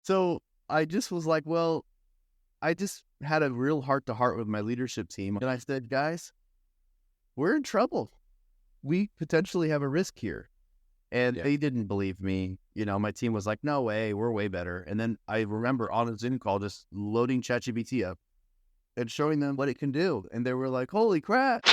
So I just was like, well, I just had a real heart-to-heart with my leadership team. And I said, guys, we're in trouble. We potentially have a risk here. And they didn't believe me. My team was like, no way, we're way better. And then I remember on a Zoom call just loading ChatGPT up and showing them what it can do. And they were like, holy crap.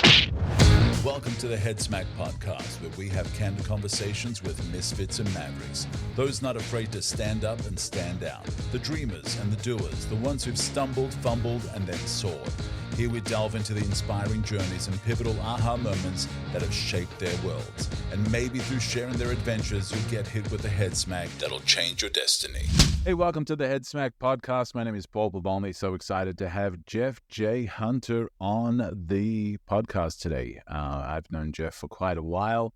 Welcome to the Headsmack podcast, where we have candid conversations with misfits and mavericks, those not afraid to stand up and stand out, the dreamers and the doers, the ones who've stumbled, fumbled, and then soared. Here we delve into the inspiring journeys and pivotal aha moments that have shaped their worlds. And maybe through sharing their adventures, you'll get hit with a head smack that'll change your destiny. Hey, welcome to the Headsmack podcast. My name is Paul Babolny. So excited to have Jeff J. Hunter on the podcast today. I've known Jeff for quite a while,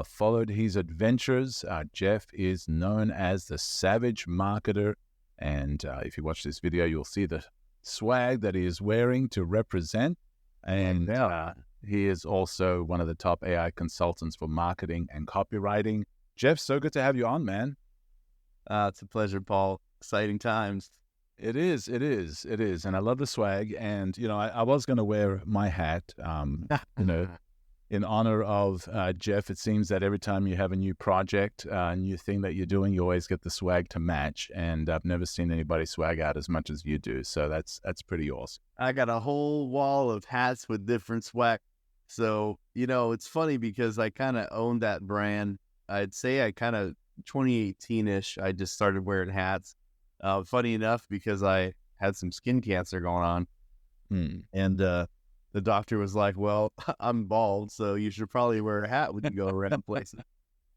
followed his adventures. Jeff is known as the Savage Marketer. And if you watch this video, you'll see the swag that he is wearing to represent. And he is also one of the top AI consultants for marketing and copywriting. Jeff, so good to have you on, man. It's a pleasure, Paul. Exciting times. It is. And I love the swag. And, I was going to wear my hat, in honor of Jeff. It seems that every time you have a new project, a new thing that you're doing, you always get the swag to match. And I've never seen anybody swag out as much as you do. So that's pretty awesome. I got a whole wall of hats with different swag. So, it's funny because I kind of own that brand. I'd say 2018-ish, I just started wearing hats. Funny enough, because I had some skin cancer going on. And the doctor was like, well, I'm bald, so you should probably wear a hat when you go around places.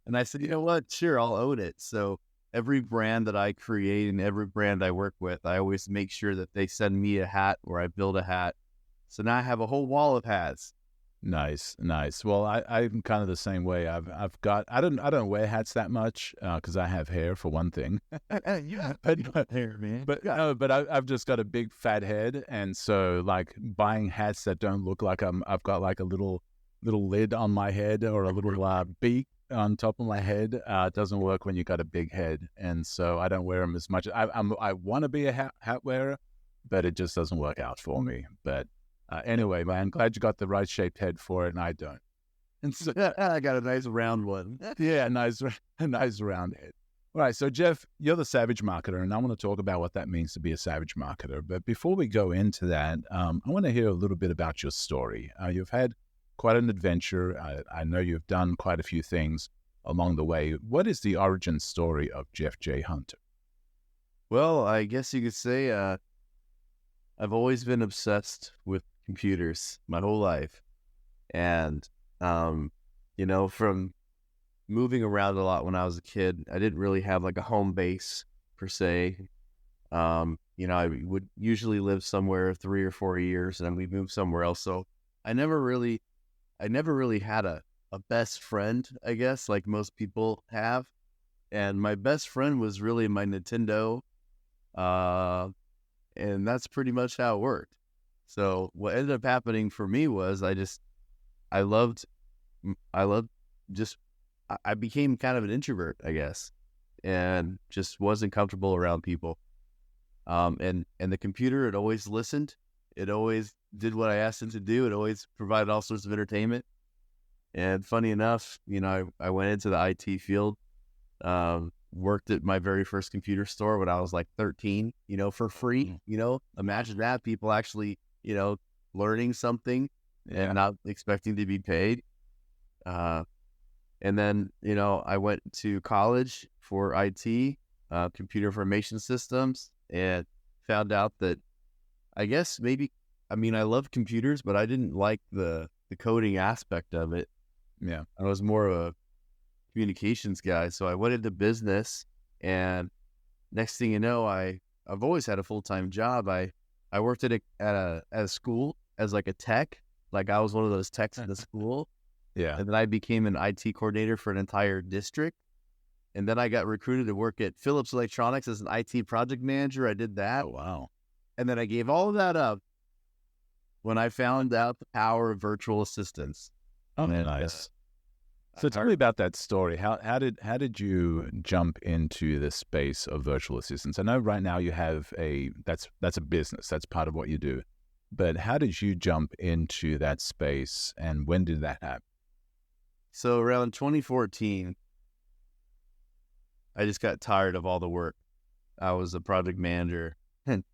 And I said, you know what? Sure, I'll own it. So every brand that I create and every brand I work with, I always make sure that they send me a hat or I build a hat. So now I have a whole wall of hats. Nice. Well, I'm kind of the same way. I don't wear hats that much because I have hair, for one thing. You have hair, man. But I've just got a big fat head, and so like buying hats that don't look like I've got like a little lid on my head or a little beak on top of my head doesn't work when you got a big head, and so I don't wear them as much. I want to be a hat wearer, but it just doesn't work out for me. But anyway, man, glad you got the right shaped head for it, and I don't. And so I got a nice round one. Yeah, a nice round head. All right, so Jeff, you're the Savage Marketer, and I want to talk about what that means to be a Savage Marketer. But before we go into that, I want to hear a little bit about your story. You've had quite an adventure. I know you've done quite a few things along the way. What is the origin story of Jeff J. Hunter? Well, I guess you could say I've always been obsessed with computers my whole life. And, from moving around a lot when I was a kid, I didn't really have like a home base per se. I would usually live somewhere 3 or 4 years and then we'd move somewhere else. So I never really had a best friend, I guess, like most people have. And my best friend was really my Nintendo. And that's pretty much how it worked. So what ended up happening for me was I became kind of an introvert, I guess, and just wasn't comfortable around people. And the computer, it always listened. It always did what I asked it to do. It always provided all sorts of entertainment. And funny enough, I went into the IT field, worked at my very first computer store when I was like 13, for free. Imagine that, people actually, learning something and not expecting to be paid. And then, I went to college for IT, computer information systems, and found out that I guess I love computers, but I didn't like the coding aspect of it. Yeah. I was more of a communications guy. So I went into business, and next thing you know, I've always had a full-time job. I worked at a school as like a tech, like I was one of those techs in the school. Yeah. And then I became an IT coordinator for an entire district. And then I got recruited to work at Philips Electronics as an IT project manager. I did that. Oh, wow. And then I gave all of that up when I found out the power of virtual assistants. Oh, nice. So tell me about that story. How did you jump into the space of virtual assistants? I know right now you have that's a business. That's part of what you do. But how did you jump into that space, and when did that happen? So around 2014, I just got tired of all the work. I was a project manager and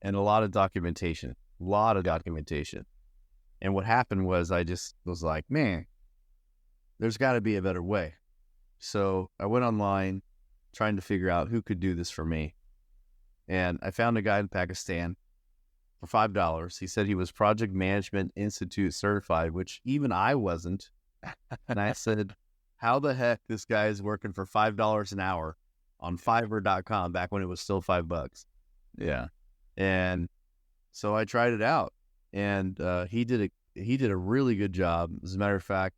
a lot of documentation. And what happened was I just was like, man, there's got to be a better way. So I went online trying to figure out who could do this for me. And I found a guy in Pakistan for $5. He said he was Project Management Institute certified, which even I wasn't. And I said, how the heck this guy is working for $5 an hour on Fiverr.com back when it was still $5? Yeah. And so I tried it out, and he did a really good job. As a matter of fact,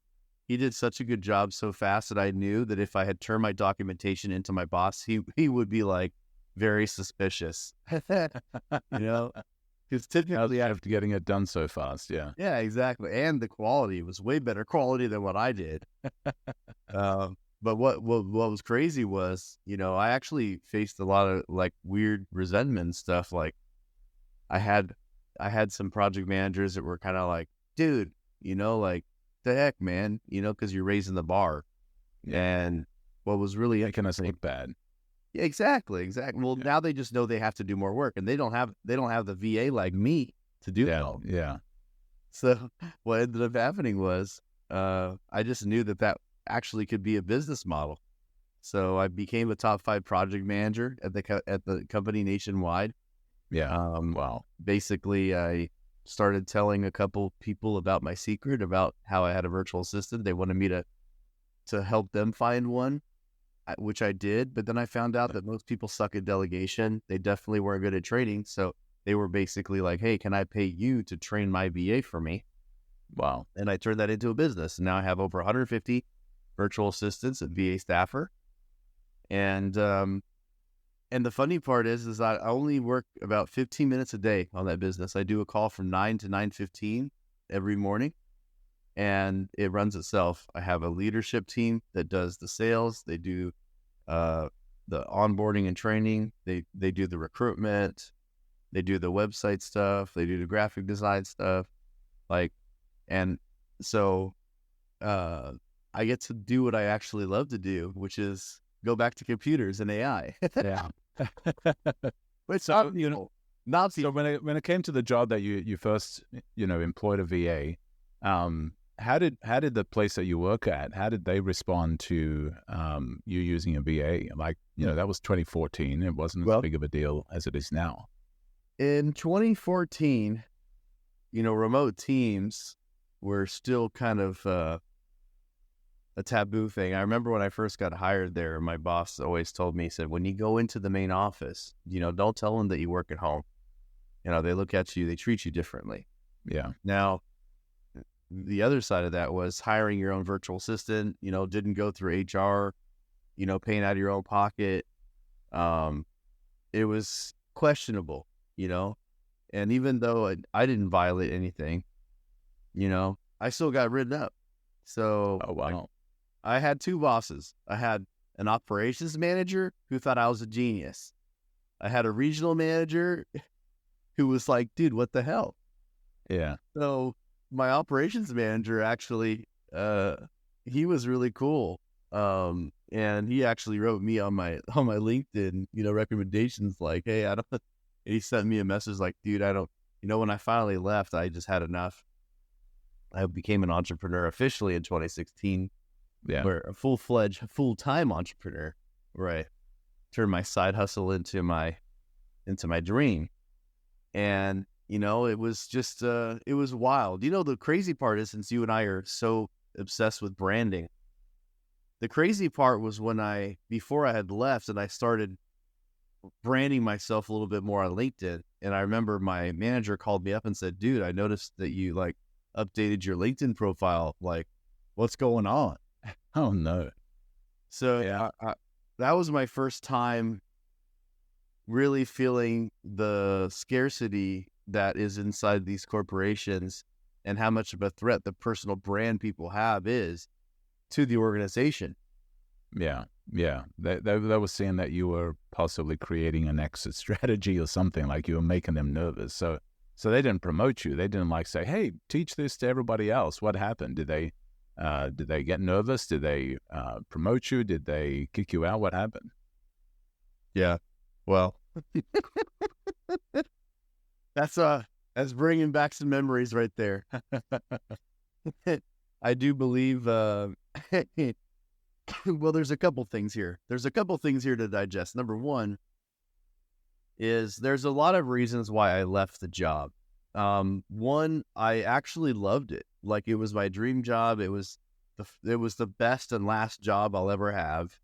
he did such a good job so fast that I knew that if I had turned my documentation into my boss, he would be like very suspicious, because typically After getting it done so fast, yeah. Yeah, exactly. And the quality was way better quality than what I did. But what was crazy was, I actually faced a lot of like weird resentment and stuff. Like I had some project managers that were kind of like, dude, like the heck, man, because you're raising the bar. Yeah. And what was really making us look bad. Yeah, exactly. Well, now they just know they have to do more work, and they don't have the VA like me to do that. Yeah. So what ended up happening was I just knew that actually could be a business model. So I became a top 5 project manager at the company nationwide. Yeah. Wow. Basically, I started telling a couple people about my secret, about how I had a virtual assistant. They wanted me to help them find one, which I did. But then I found out that most people suck at delegation. They definitely weren't good at training. So they were basically like, hey, can I pay you to train my VA for me? Wow. And I turned that into a business. And now I have over 150 virtual assistants and VA staffer. And the funny part is I only work about 15 minutes a day on that business. I do a call from 9 to 9:15 every morning, and it runs itself. I have a leadership team that does the sales. They do the onboarding and training. They do the recruitment. They do the website stuff. They do the graphic design stuff. And so I get to do what I actually love to do, which is go back to computers and AI. Yeah. But so when it came to the job that you first employed a VA, how did the place that you work at, how did they respond to you using a VA? Like, that was 2014. It wasn't as big of a deal as it is now. In 2014, remote teams were still kind of a taboo thing. I remember when I first got hired there, my boss always told me, he said, when you go into the main office, don't tell them that you work at home. They look at you, they treat you differently. Yeah. Now, the other side of that was hiring your own virtual assistant, didn't go through HR, paying out of your own pocket. It was questionable, and even though I didn't violate anything, I still got written up. So oh, wow. I had 2 bosses. I had an operations manager who thought I was a genius. I had a regional manager who was like, dude, what the hell? Yeah. So my operations manager actually, he was really cool. And he actually wrote me on my LinkedIn, recommendations like, hey, he sent me a message like, dude, when I finally left, I just had enough. I became an entrepreneur officially in 2016. Yeah. Where a full-fledged, full-time entrepreneur, where I turned my side hustle into my dream. And, it was just, it was wild. The crazy part is, since you and I are so obsessed with branding, the crazy part was before I had left and I started branding myself a little bit more on LinkedIn. And I remember my manager called me up and said, dude, I noticed that you updated your LinkedIn profile. Like, what's going on? Oh, no. So yeah, that was my first time really feeling the scarcity that is inside these corporations and how much of a threat the personal brand people have is. to the organization. Yeah. They were saying that you were possibly creating an exit strategy or something, like you were making them nervous. So they didn't promote you. They didn't like say, "Hey, teach this to everybody else." What happened? Did they get nervous? Did they promote you? Did they kick you out? What happened? Yeah. Well, that's bringing back some memories right there. I do believe, well, there's a couple things here. There's a couple things here to digest. Number one is there's a lot of reasons why I left the job. One, I actually loved it. Like, it was my dream job. It was the best and last job I'll ever have.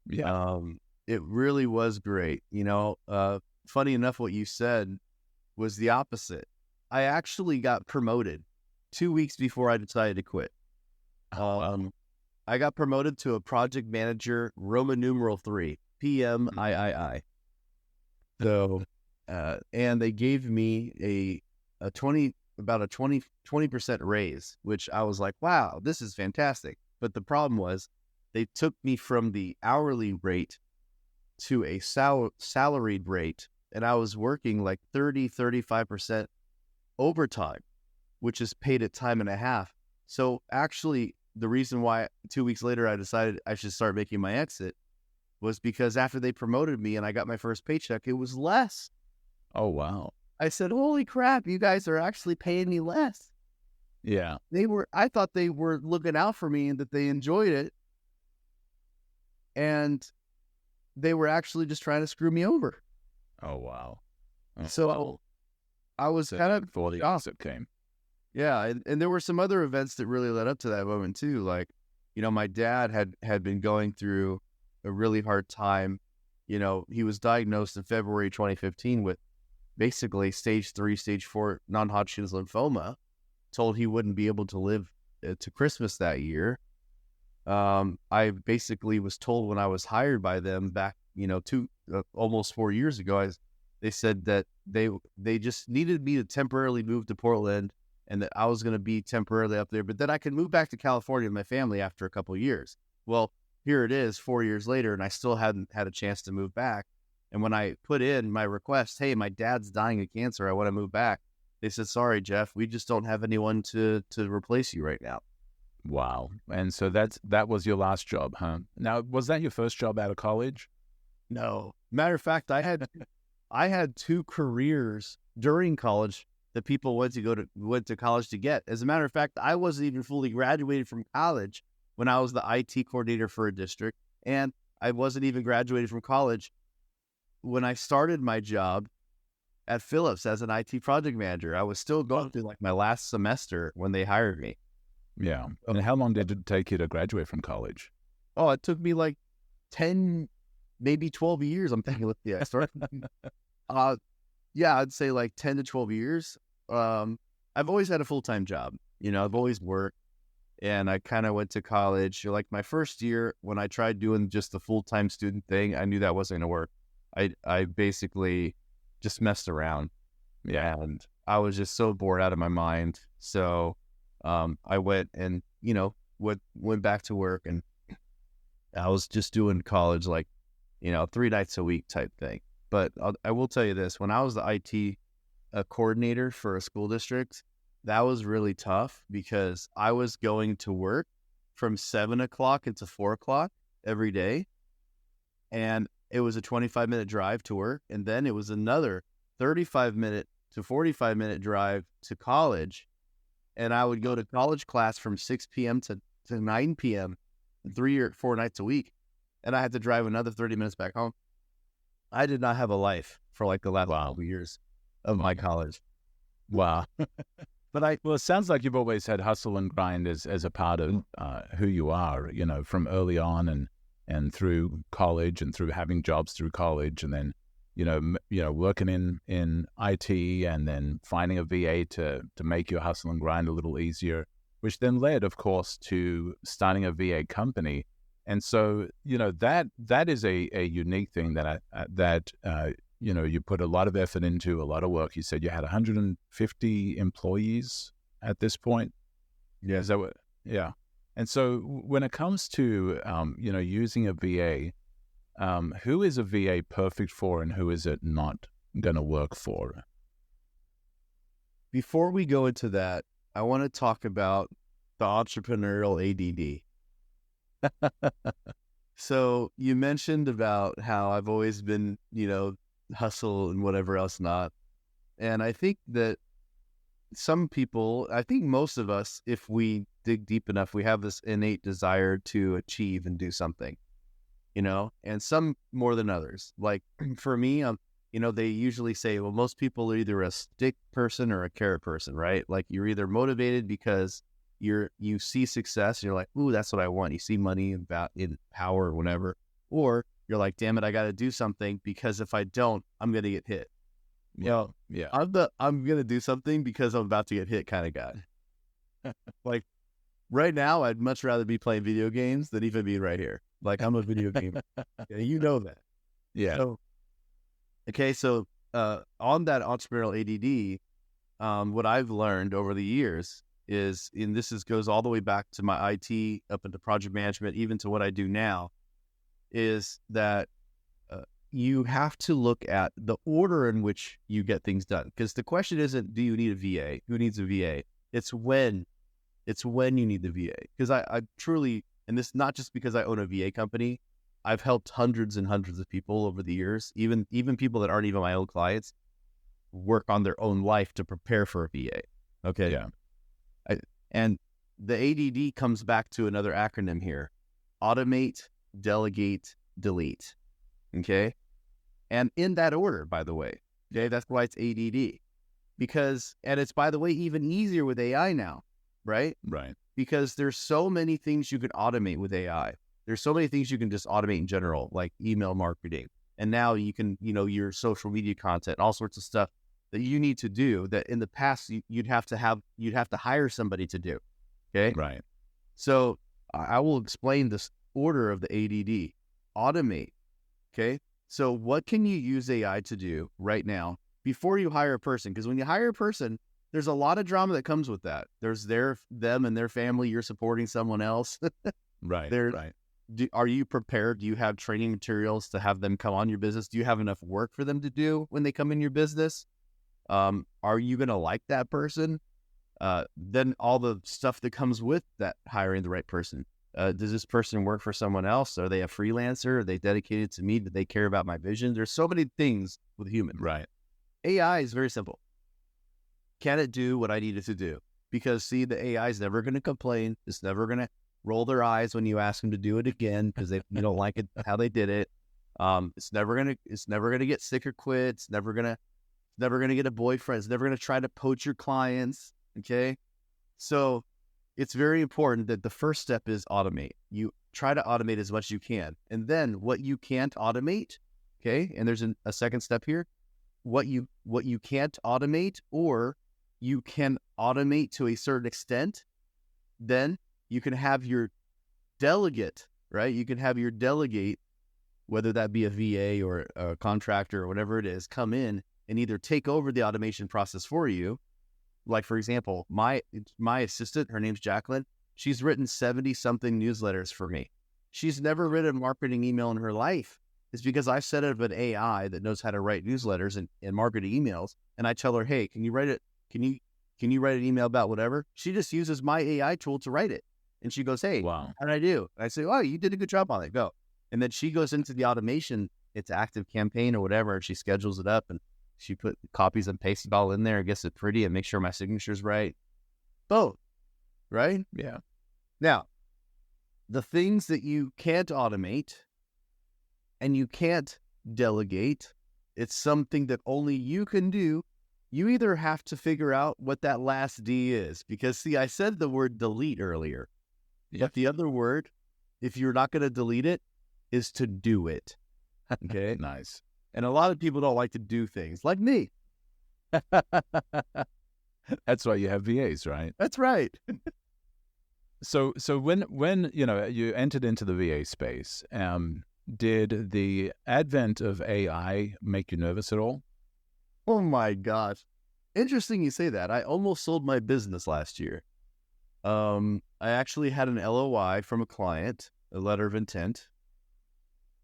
Yeah. It really was great. Funny enough, what you said was the opposite. I actually got promoted 2 weeks before I decided to quit. I got promoted to a project manager, Roman numeral 3, PMIII. So, and they gave me about a 20% raise, which I was like, wow, this is fantastic. But the problem was they took me from the hourly rate to a salaried rate, and I was working like 35% overtime, which is paid at time and a half. So actually, the reason why 2 weeks later I decided I should start making my exit was because after they promoted me and I got my first paycheck, it was less. Oh, wow. I said, holy crap, you guys are actually paying me less. Yeah. I thought they were looking out for me and that they enjoyed it. And they were actually just trying to screw me over. Oh, wow. So I was kind of before the opposite came. Yeah, and there were some other events that really led up to that moment too. Like, my dad had been going through a really hard time. He was diagnosed in February 2015 with basically stage 3, stage 4 non-Hodgkin's lymphoma, told he wouldn't be able to live to Christmas that year. I basically was told when I was hired by them back, almost 4 years ago, they said that they just needed me to temporarily move to Portland and that I was going to be temporarily up there, but then I could move back to California with my family after a couple of years. Well, here it is 4 years later, and I still hadn't had a chance to move back. And when I put in my request, hey, my dad's dying of cancer, I want to move back, they said, sorry, Jeff, we just don't have anyone to replace you right now. Wow. And so that was your last job, huh? Now, was that your first job out of college? No. Matter of fact, I had 2 careers during college that people went to college to get. As a matter of fact, I wasn't even fully graduated from college when I was the IT coordinator for a district, and I wasn't even graduated from college when I started my job at Philips as an IT project manager. I was still going through like my last semester when they hired me. Yeah. And how long did it take you to graduate from college? Oh, it took me like 10, maybe 12 years. I'm thinking, yeah, I started. Yeah, I'd say like 10 to 12 years. I've always had a full-time job. I've always worked, and I kind of went to college. Like my first year when I tried doing just the full-time student thing, I knew that wasn't going to work. I basically just messed around. Yeah. And I was just so bored out of my mind. So I went and, went back to work, and I was just doing college like, 3 nights a week type thing. But I will tell you this, when I was the IT coordinator for a school district, that was really tough because I was going to work from 7 o'clock until 4 o'clock every day. And it was a 25-minute drive to work. And then it was another 35-minute to 45-minute drive to college. And I would go to college class from 6 p.m. to 9 p.m. 3 or 4 nights a week. And I had to drive another 30 minutes back home. I did not have a life for like the last couple years of my college. Wow. Well, it sounds like you've always had hustle and grind as a part of who you are, from early on and through college and through having jobs through college, and then, working in IT, and then finding a VA to make your hustle and grind a little easier, which then led, of course, to starting a VA company. And so, that is a unique thing that you put a lot of effort into, a lot of work. You said you had 150 employees at this point. Yeah. Is that what? Yeah. And so when it comes to, using a VA, who is a VA perfect for and who is it not going to work for? Before we go into that, I want to talk about the entrepreneurial ADD. So you mentioned about how I've always been, hustle and whatever else not. And I think that some people, I think most of us, if we dig deep enough, we have this innate desire to achieve and do something, and some more than others. Like for me, they usually say, well, most people are either a stick person or a carrot person, right? Like you're either motivated because you see success and you're like, ooh, that's what I want. You see money and in power or whatever. Or you're like, damn it, I got to do something because if I don't, I'm going to get hit. Yeah. I'm going to do something because I'm about to get hit kind of guy. Like right now, I'd much rather be playing video games than even being right here. Like I'm a video gamer. Yeah, you know that. Yeah. So, so on that entrepreneurial ADD, what I've learned over the years is, and goes all the way back to my IT, up into project management, even to what I do now, is that you have to look at the order in which you get things done. Because the question isn't, do you need a VA? Who needs a VA? It's when you need the VA. Because I truly, and this not just because I own a VA company, I've helped hundreds and hundreds of people over the years, even people that aren't even my own clients, work on their own life to prepare for a VA. Okay. Yeah. And the ADD comes back to another acronym here: automate, delegate, delete. Okay. And in that order, by the way, okay, that's why it's ADD. And it's, by the way, even easier with AI now, right? Right. Because there's so many things you can automate with AI. There's so many things you can just automate in general, like email marketing. And now you can, your social media content, all sorts of stuff that you need to do that in the past you'd have to hire somebody to do. Okay. Right. So I will explain this order of the ADD. Automate. Okay. So what can you use AI to do right now before you hire a person? Because when you hire a person, there's a lot of drama that comes with that. There's them and their family. You're supporting someone else. Right. Right. Are you prepared? Do you have training materials to have them come on your business? Do you have enough work for them to do when they come in your business? Are you going to like that person? Then all the stuff that comes with that hiring the right person. Does this person work for someone else? Are they a freelancer? Are they dedicated to me? Do they care about my vision? There's so many things with humans. Right. AI is very simple. Can it do what I need it to do? Because see, the AI is never going to complain. It's never going to roll their eyes when you ask them to do it again because you don't like it how they did it. It's never gonna get sick or quit. It's never gonna get a boyfriend. It's never gonna try to poach your clients. Okay, so it's very important that the first step is automate. You try to automate as much as you can, and then what you can't automate. Okay, and there's a second step here. What you can't automate, or you can automate to a certain extent, then you can have your delegate, right? You can have your delegate, whether that be a VA or a contractor or whatever it is, come in and either take over the automation process for you. Like, for example, my assistant, her name's Jacqueline. She's written 70-something newsletters for me. She's never written a marketing email in her life. It's because I set up an AI that knows how to write newsletters and marketing emails. And I tell her, hey, can you write it? Can you write an email about whatever? She just uses my AI tool to write it. And she goes, hey, wow, how did I do? And I say, oh, you did a good job on it. Go. And then she goes into the automation, it's Active Campaign or whatever, and she schedules it up and she put copies and pastes it all in there and gets it pretty and makes sure my signature's right. Both. Right? Yeah. Now, the things that you can't automate and you can't delegate, it's something that only you can do. You either have to figure out what that last D is, because see, I said the word delete earlier. But the other word, if you're not going to delete it, is to do it. Okay? Nice. And a lot of people don't like to do things, like me. That's why you have VAs, right? That's right. So when you entered into the VA space, did the advent of AI make you nervous at all? Oh my gosh. Interesting you say that. I almost sold my business last year. I actually had an LOI from a client, a letter of intent,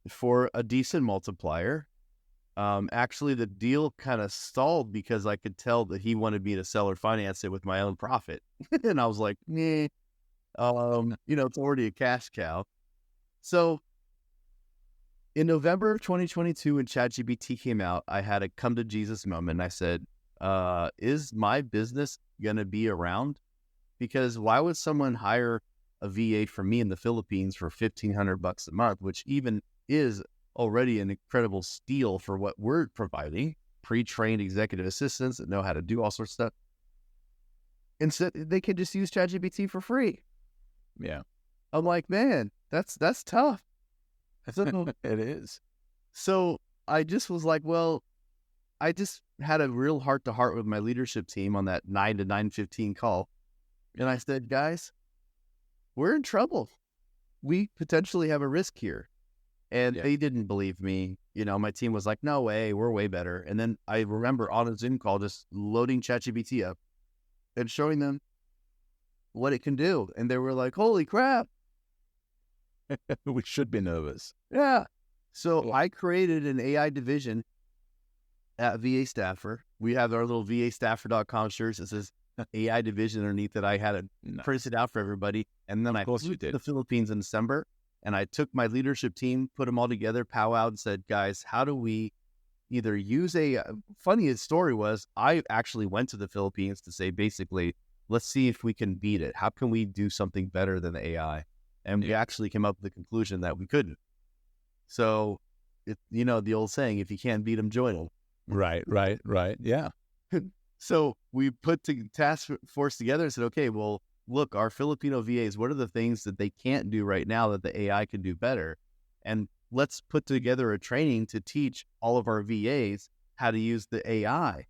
for a decent multiplier. Actually, the deal kind of stalled because I could tell that he wanted me to sell or finance it with my own profit. And I was like, nah, it's already a cash cow. So in November of 2022, when ChatGPT came out, I had a come to Jesus moment. I said, is my business going to be around? Because why would someone hire a VA from me in the Philippines for $1,500 a month, which even is already an incredible steal for what we're providing, pre-trained executive assistants that know how to do all sorts of stuff. Instead, they can just use ChatGPT for free. Yeah. I'm like, man, that's tough. So, it is. So I just was like, well, I just had a real heart-to-heart with my leadership team on that 9 to 9:15 call. And I said, guys, we're in trouble. We potentially have a risk here. And they didn't believe me. My team was like, no way, we're way better. And then I remember on a Zoom call just loading ChatGPT up and showing them what it can do. And they were like, holy crap. We should be nervous. Yeah. So I created an AI division at VA Staffer. We have our little VAstaffer.com shirts. It says AI division underneath it. I had it printed out for everybody. And then I flew to the Philippines in December. And I took my leadership team, put them all together, powwowed, and said, guys, how do we either use funniest story was I actually went to the Philippines to say, basically, let's see if we can beat it. How can we do something better than the AI? And we actually came up with the conclusion that we couldn't. So, the old saying, if you can't beat them, join them. Right. Yeah. So we put the task force together and said, okay, well, look, our Filipino VAs, what are the things that they can't do right now that the AI can do better? And let's put together a training to teach all of our VAs how to use the AI.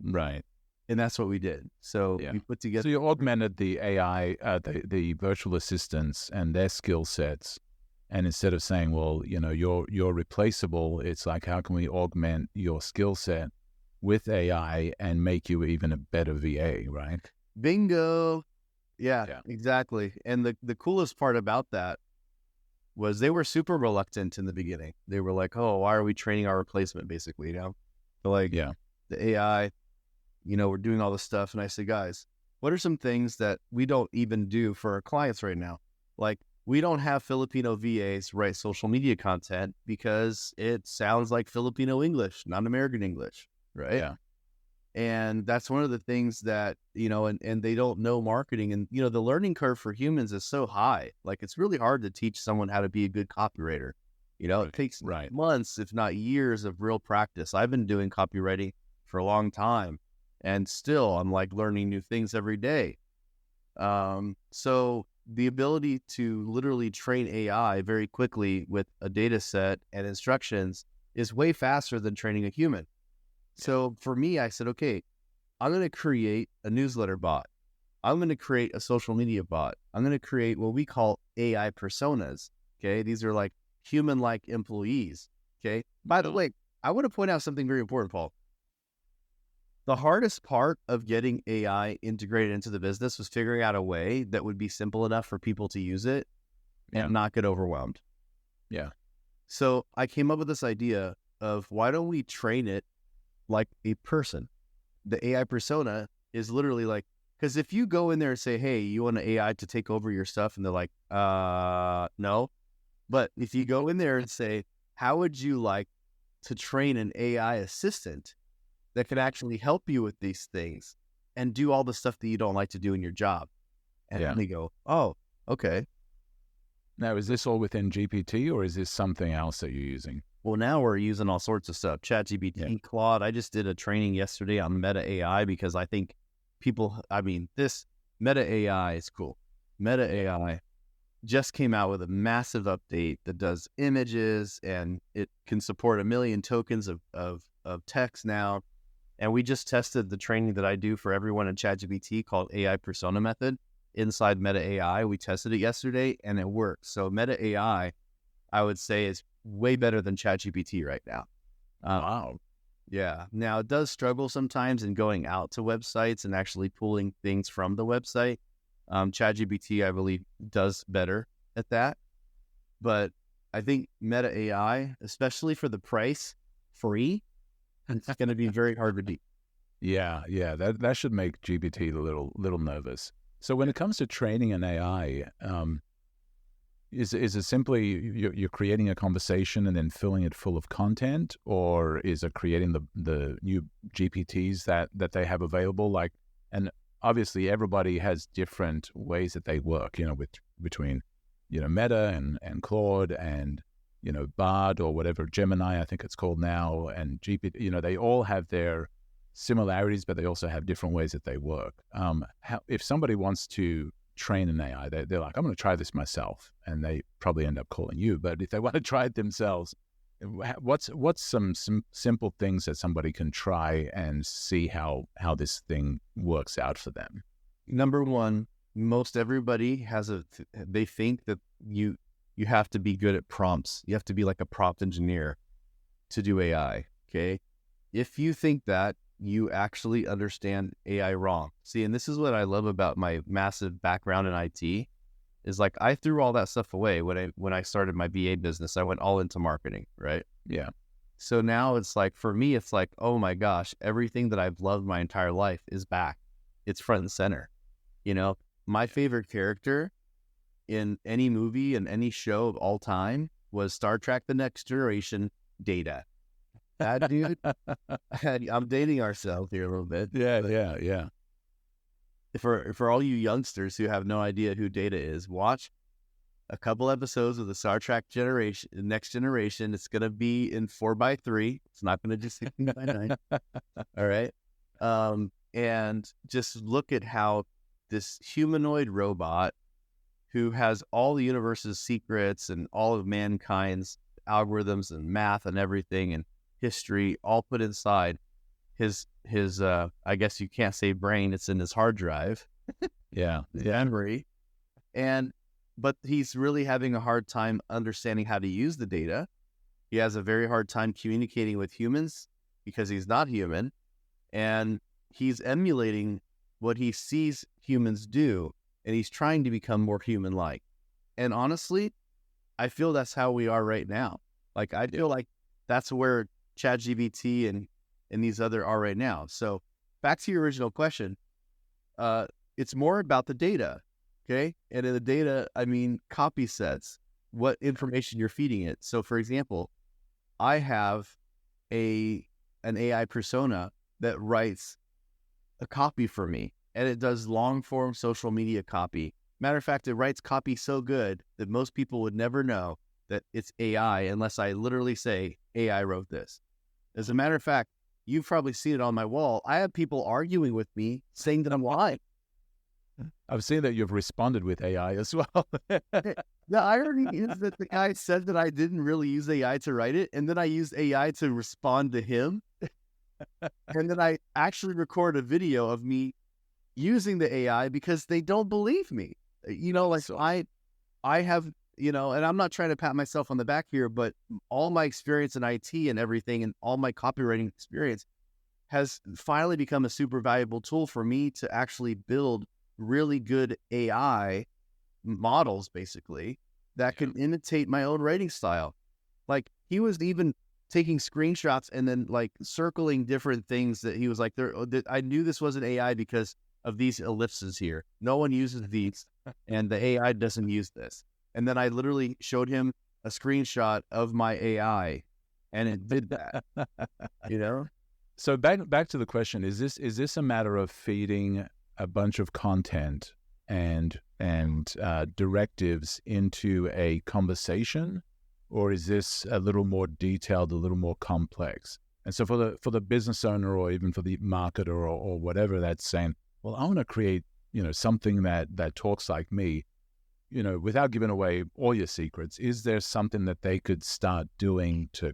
Right. And that's what we did. So we put together. So you augmented the AI, the virtual assistants and their skill sets. And instead of saying, well, you're replaceable, it's like, how can we augment your skill set with AI and make you even a better VA, right? Bingo. Yeah, exactly. And the coolest part about that was they were super reluctant in the beginning. They were like, oh, why are we training our replacement, basically, They're like, the AI, we're doing all this stuff. And I said, guys, what are some things that we don't even do for our clients right now? Like, we don't have Filipino VAs write social media content because it sounds like Filipino English, not American English, right? Yeah. And that's one of the things that, and they don't know marketing. And, the learning curve for humans is so high. Like, it's really hard to teach someone how to be a good copywriter. It takes months, if not years of real practice. I've been doing copywriting for a long time and still I'm like learning new things every day. So the ability to literally train AI very quickly with a data set and instructions is way faster than training a human. So for me, I said, okay, I'm going to create a newsletter bot. I'm going to create a social media bot. I'm going to create what we call AI personas. Okay. These are like human-like employees. Okay. By the way, I want to point out something very important, Paul. The hardest part of getting AI integrated into the business was figuring out a way that would be simple enough for people to use it and not get overwhelmed. Yeah. So I came up with this idea of why don't we train it like a person? The AI persona is literally like, because if you go in there and say, hey, you want an AI to take over your stuff? And they're like, no. But if you go in there and say, how would you like to train an AI assistant that could actually help you with these things and do all the stuff that you don't like to do in your job? And they go, oh, okay. Now, is this all within GPT or is this something else that you're using? Well, now we're using all sorts of stuff. ChatGPT, Claude. I just did a training yesterday on Meta AI because I think this Meta AI is cool. Meta AI just came out with a massive update that does images and it can support 1 million tokens of text now. And we just tested the training that I do for everyone in ChatGPT called AI Persona Method inside Meta AI. We tested it yesterday and it works. So Meta AI, I would say, is way better than ChatGPT right now. Wow. Yeah. Now, it does struggle sometimes in going out to websites and actually pulling things from the website. ChatGPT, I believe, does better at that. But I think Meta AI, especially for the price, free, it's going to be very hard to beat. Yeah, that should make GPT a little nervous. So when it comes to training an AI, is it simply you're creating a conversation and then filling it full of content, or is it creating the new GPTs that they have available? Like, and obviously everybody has different ways that they work, between Meta and Claude and Bard or whatever, Gemini I think it's called now, and GPT. They all have their similarities, but they also have different ways that they work. If somebody wants to train an AI, they're like, I'm going to try this myself, and they probably end up calling you. But if they want to try it themselves, what's some simple things that somebody can try and see how this thing works out for them? Number one, most everybody they think that you have to be good at prompts. You have to be like a prompt engineer to do AI. Okay. If you think that, you actually understand AI wrong. See, and this is what I love about my massive background in IT is like I threw all that stuff away when I started my VA business. I went all into marketing, right? Yeah. So now it's like, for me, it's like, oh my gosh, everything that I've loved my entire life is back. It's front and center. My favorite character in any movie and any show of all time was Star Trek: The Next Generation, Data. That dude, I'm dating ourselves here a little bit. Yeah. For all you youngsters who have no idea who Data is, watch a couple episodes of the Star Trek Next Generation. It's going to be in 4:3. It's not going to just 16:9. All right. And just look at how this humanoid robot who has all the universe's secrets and all of mankind's algorithms and math and everything and history all put inside his I guess you can't say brain, it's in his hard drive. Memory. But he's really having a hard time understanding how to use the data. He has a very hard time communicating with humans because he's not human, and he's emulating what he sees humans do, and he's trying to become more human-like. And honestly, I feel that's how we are right now. Like, I feel like that's where ChatGPT and these other are right now. So back to your original question, it's more about the data, okay? And in the data, I mean copy sets, what information you're feeding it. So for example, I have an AI persona that writes a copy for me, and it does long form social media copy. Matter of fact, it writes copy so good that most people would never know that it's AI unless I literally say, AI wrote this. As a matter of fact, you've probably seen it on my wall. I have people arguing with me saying that I'm lying. I've seen that you've responded with AI as well. The irony is that the guy said that I didn't really use AI to write it, and then I used AI to respond to him. And then I actually record a video of me using the AI because they don't believe me. I have, and I'm not trying to pat myself on the back here, but all my experience in IT and everything and all my copywriting experience has finally become a super valuable tool for me to actually build really good AI models, basically, that can imitate my own writing style. Like, he was even taking screenshots and then like circling different things that he was like, I knew this wasn't AI because of these ellipses here. No one uses these, and the AI doesn't use this. And then I literally showed him a screenshot of my AI, and it did that. So back to the question: is this a matter of feeding a bunch of content and directives into a conversation, or is this a little more detailed, a little more complex? And so for the business owner, or even for the marketer, or whatever, that's saying, well, I want to create something that talks like me, without giving away all your secrets. Is there something that they could start doing to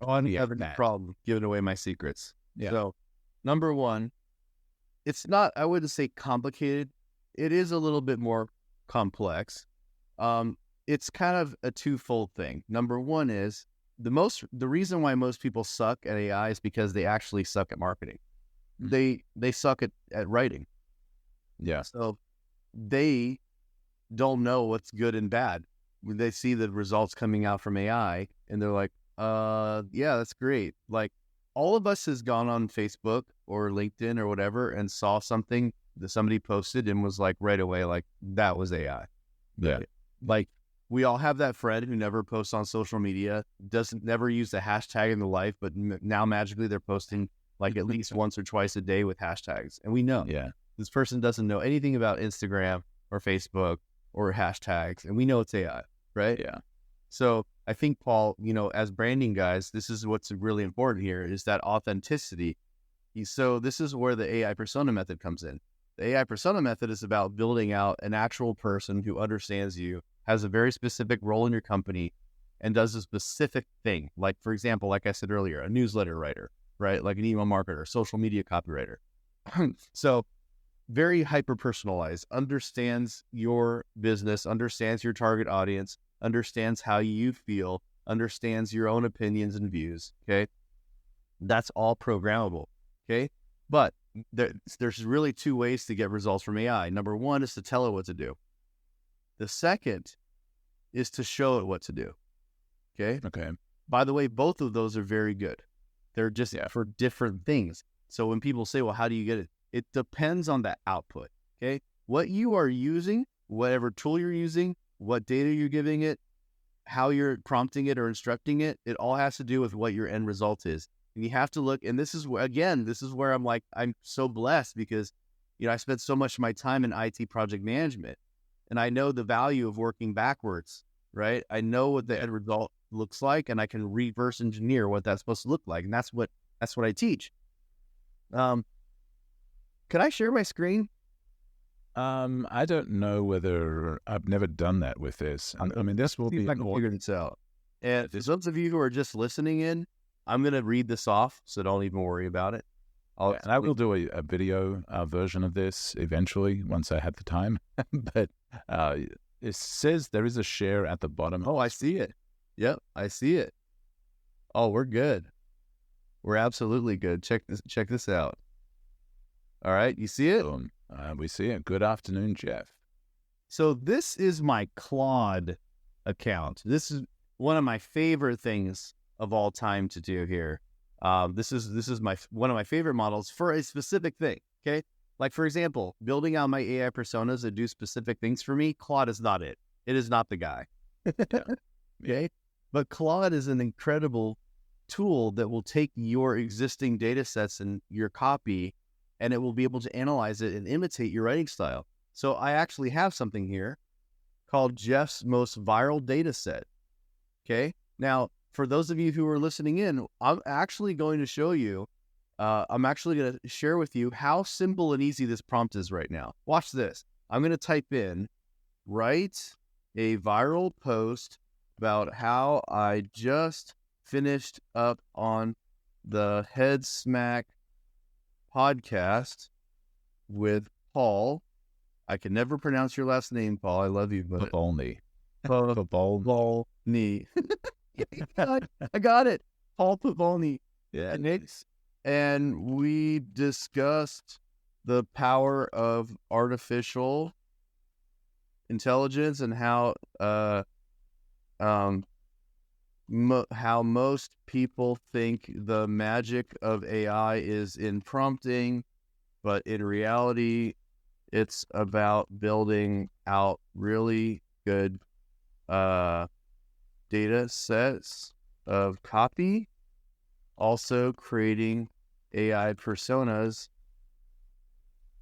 I have no problem giving away my secrets. Yeah. So, number one, it's not, I wouldn't say complicated. It is a little bit more complex. It's kind of a twofold thing. Number one is the reason why most people suck at AI is because they actually suck at marketing. They suck at writing. Yeah. So they don't know what's good and bad. When they see the results coming out from AI and they're like, yeah, that's great. Like all of us has gone on Facebook or LinkedIn or whatever and saw something that somebody posted and was like right away, like that was AI. Yeah. Like we all have that friend who never posts on social media, doesn't never use the hashtag in their life, but now magically they're posting like at least once or twice a day with hashtags. And we know this person doesn't know anything about Instagram or Facebook or hashtags. And we know it's AI, right? Yeah. So I think, Paul, as branding guys, this is what's really important here is that authenticity. So this is where the AI persona method comes in. The AI persona method is about building out an actual person who understands you, has a very specific role in your company, and does a specific thing. Like, for example, like I said earlier, a newsletter writer, right? Like an email marketer, social media copywriter. So very hyper-personalized, understands your business, understands your target audience, understands how you feel, understands your own opinions and views, okay? That's all programmable, okay? But there's really two ways to get results from AI. Number one is to tell it what to do. The second is to show it what to do, okay? Okay. By the way, both of those are very good. They're just for different things. So when people say, well, how do you get it? It depends on the output, okay? What you are using, whatever tool you're using, what data you're giving it, how you're prompting it or instructing it, it all has to do with what your end result is. And you have to look, and this is where I'm like, I'm so blessed because, I spent so much of my time in IT project management and I know the value of working backwards, right? I know what the end result looks like and I can reverse engineer what that's supposed to look like. And that's what I teach. Can I share my screen? I don't know whether I've never done that with this. I mean, this will be. I can figure this out. And for those of you who are just listening in, I'm going to read this off, so don't even worry about it. And I will do a video version of this eventually once I have the time. But it says there is a share at the bottom. Oh, I see it. Yep, I see it. Oh, we're good. We're absolutely good. Check this out. All right, you see it? We see it. Good afternoon, Jeff. So this is my Claude account. This is one of my favorite things of all time to do here. This is one of my favorite models for a specific thing. Okay, like for example, building out my AI personas that do specific things for me. Claude is not it. It is not the guy. Okay, but Claude is an incredible tool that will take your existing data sets and your copy, and it will be able to analyze it and imitate your writing style. So I actually have something here called Jeff's most viral data set. Okay. Now, for those of you who are listening in, I'm actually going to show you, I'm actually going to share with you how simple and easy this prompt is right now. Watch this. I'm going to type in, write a viral post about how I just finished up on the Headsmack podcast with Paul. I can never pronounce your last name, Paul. I love you, but Pavolny. Pavolny. I got it. Paul Pavolny. Yeah. And we discussed the power of artificial intelligence and how most people think the magic of AI is in prompting, but in reality, it's about building out really good data sets of copy, also creating AI personas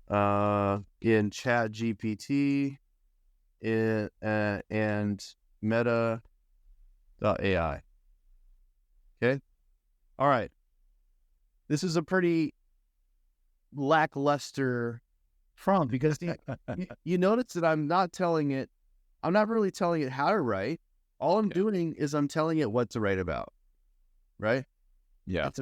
in ChatGPT and Meta.ai. Okay? All right. This is a pretty lackluster prompt because you notice that I'm not really telling it how to write. All I'm doing is I'm telling it what to write about. Right? Yeah. It's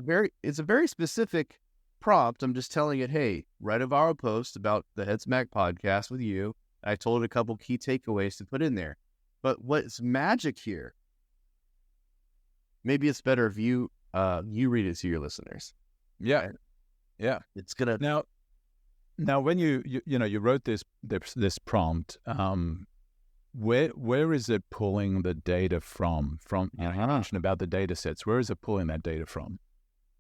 a very specific prompt. I'm just telling it, hey, write a viral post about the Headsmack podcast with you. I told it a couple key takeaways to put in there. But what's magic here, maybe it's better if you read it to your listeners. Yeah. Yeah. It's gonna Now, when you wrote this prompt, where is it pulling the data from? You mentioned about the data sets. Where is it pulling that data from?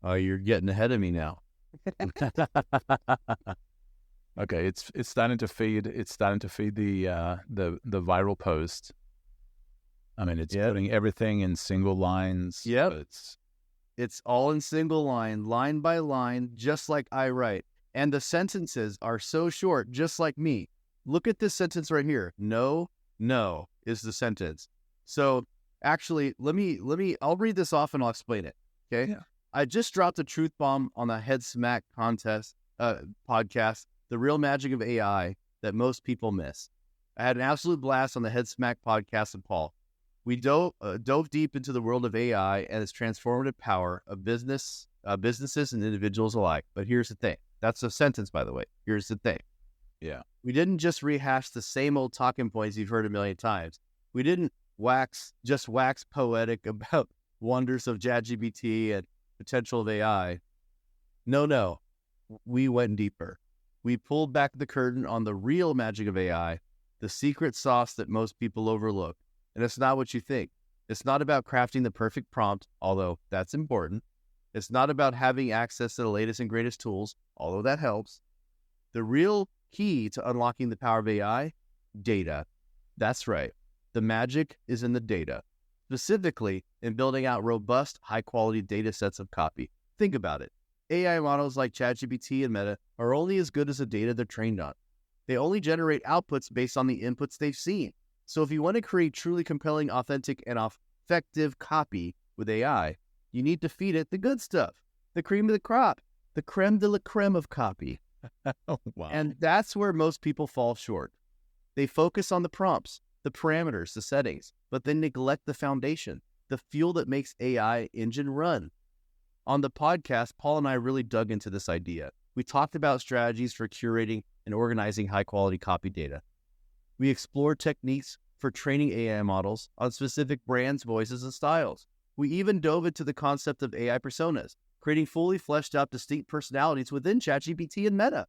Oh, you're getting ahead of me now. Okay, it's starting to feed. It's starting to feed the viral post. I mean, it's putting everything in single lines. Yep. It's all in single line by line, just like I write. And the sentences are so short, just like me. Look at this sentence right here. No is the sentence. So actually, I'll read this off and I'll explain it. Okay. Yeah. I just dropped a truth bomb on the Headsmack podcast, the real magic of AI that most people miss. I had an absolute blast on the Headsmack podcast with Paul. We dove deep into the world of AI and its transformative power of businesses and individuals alike. But here's the thing. That's a sentence, by the way. Here's the thing. Yeah. We didn't just rehash the same old talking points you've heard a million times. We didn't wax poetic about wonders of ChatGPT and potential of AI. No. We went deeper. We pulled back the curtain on the real magic of AI, the secret sauce that most people overlook. And it's not what you think. It's not about crafting the perfect prompt, although that's important. It's not about having access to the latest and greatest tools, although that helps. The real key to unlocking the power of AI, data. That's right. The magic is in the data, specifically in building out robust, high-quality data sets of copy. Think about it. AI models like ChatGPT and Meta are only as good as the data they're trained on. They only generate outputs based on the inputs they've seen. So if you want to create truly compelling, authentic, and effective copy with AI, you need to feed it the good stuff, the cream of the crop, the creme de la creme of copy. Oh, wow. And that's where most people fall short. They focus on the prompts, the parameters, the settings, but then neglect the foundation, the fuel that makes AI engine run. On the podcast, Paul and I really dug into this idea. We talked about strategies for curating and organizing high-quality copy data. We explored techniques for training AI models on specific brands, voices, and styles. We even dove into the concept of AI personas, creating fully fleshed out distinct personalities within ChatGPT and Meta.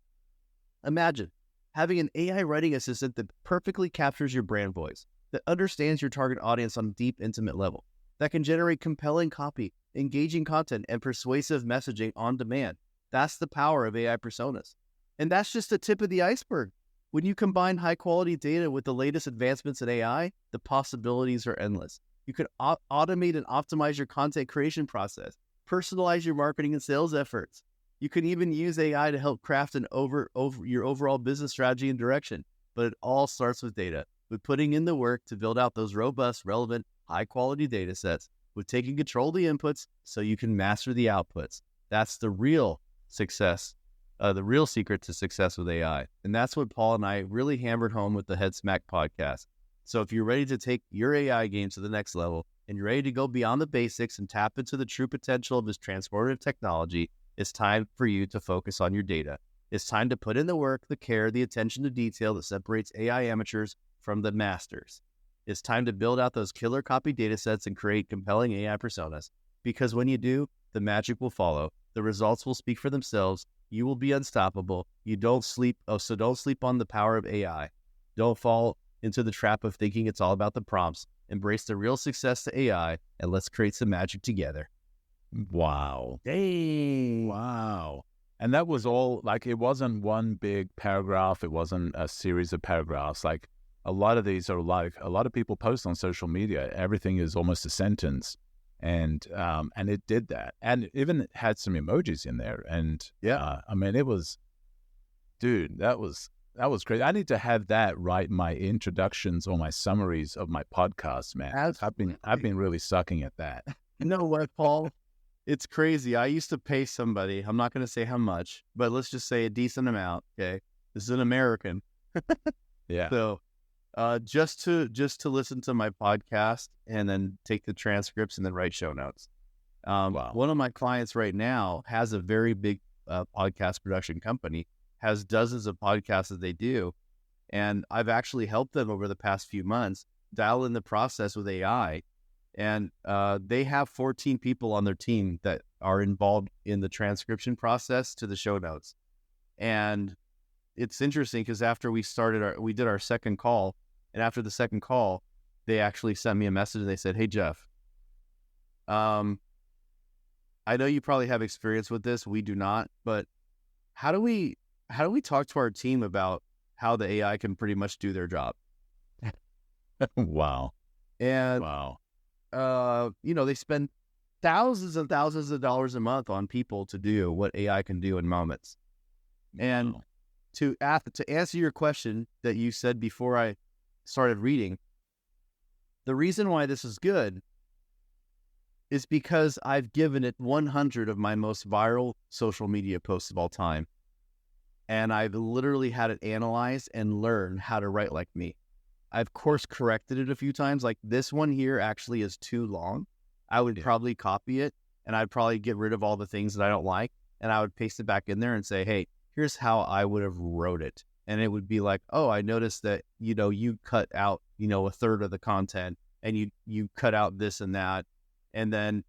Imagine having an AI writing assistant that perfectly captures your brand voice, that understands your target audience on a deep, intimate level, that can generate compelling copy, engaging content, and persuasive messaging on demand. That's the power of AI personas. And that's just the tip of the iceberg. When you combine high-quality data with the latest advancements in AI, the possibilities are endless. You can automate and optimize your content creation process, personalize your marketing and sales efforts. You can even use AI to help craft your overall business strategy and direction. But it all starts with data, with putting in the work to build out those robust, relevant, high-quality data sets, with taking control of the inputs so you can master the outputs. That's the real success. The real secret to success with AI. And that's what Paul and I really hammered home with the Headsmack podcast. So if you're ready to take your AI game to the next level and you're ready to go beyond the basics and tap into the true potential of this transformative technology, it's time for you to focus on your data. It's time to put in the work, the care, the attention to detail that separates AI amateurs from the masters. It's time to build out those killer copy data sets and create compelling AI personas. Because when you do, the magic will follow. The results will speak for themselves. You will be unstoppable. So don't sleep on the power of AI. Don't fall into the trap of thinking it's all about the prompts. Embrace the real success to AI, and let's create some magic together. Wow. Hey. Wow. And that was all, like, it wasn't one big paragraph. It wasn't a series of paragraphs. Like, a lot of these are like, a lot of people post on social media. Everything is almost a sentence. And it did that. And even had some emojis in there. And I mean, it was, dude, that was crazy. I need to have that write my introductions or my summaries of my podcast, man. Absolutely. I've been really sucking at that. You know what, Paul? It's crazy. I used to pay somebody, I'm not going to say how much, but let's just say a decent amount. Okay. This is an American. Yeah. So just to listen to my podcast and then take the transcripts and then write show notes. Wow. One of my clients right now has a very big podcast production company, has dozens of podcasts that they do. And I've actually helped them over the past few months dial in the process with AI. And they have 14 people on their team that are involved in the transcription process to the show notes. And it's interesting because after we did our second call, and after the second call, they actually sent me a message and they said, "Hey Jeff, I know you probably have experience with this. We do not, but how do we talk to our team about how the AI can pretty much do their job?" Wow. And Wow. they spend thousands and thousands of dollars a month on people to do what AI can do in moments. And Wow. to answer your question that you said before I started reading, the reason why this is good is because I've given it 100 of my most viral social media posts of all time. And I've literally had it analyze and learn how to write like me. I've course corrected it a few times. Like this one here actually is too long. I would probably copy it and I'd probably get rid of all the things that I don't like. And I would paste it back in there and say, "Hey, here's how I would have wrote it." And it would be like, "Oh, I noticed that, you cut out, a third of the content and you cut out this and that." And then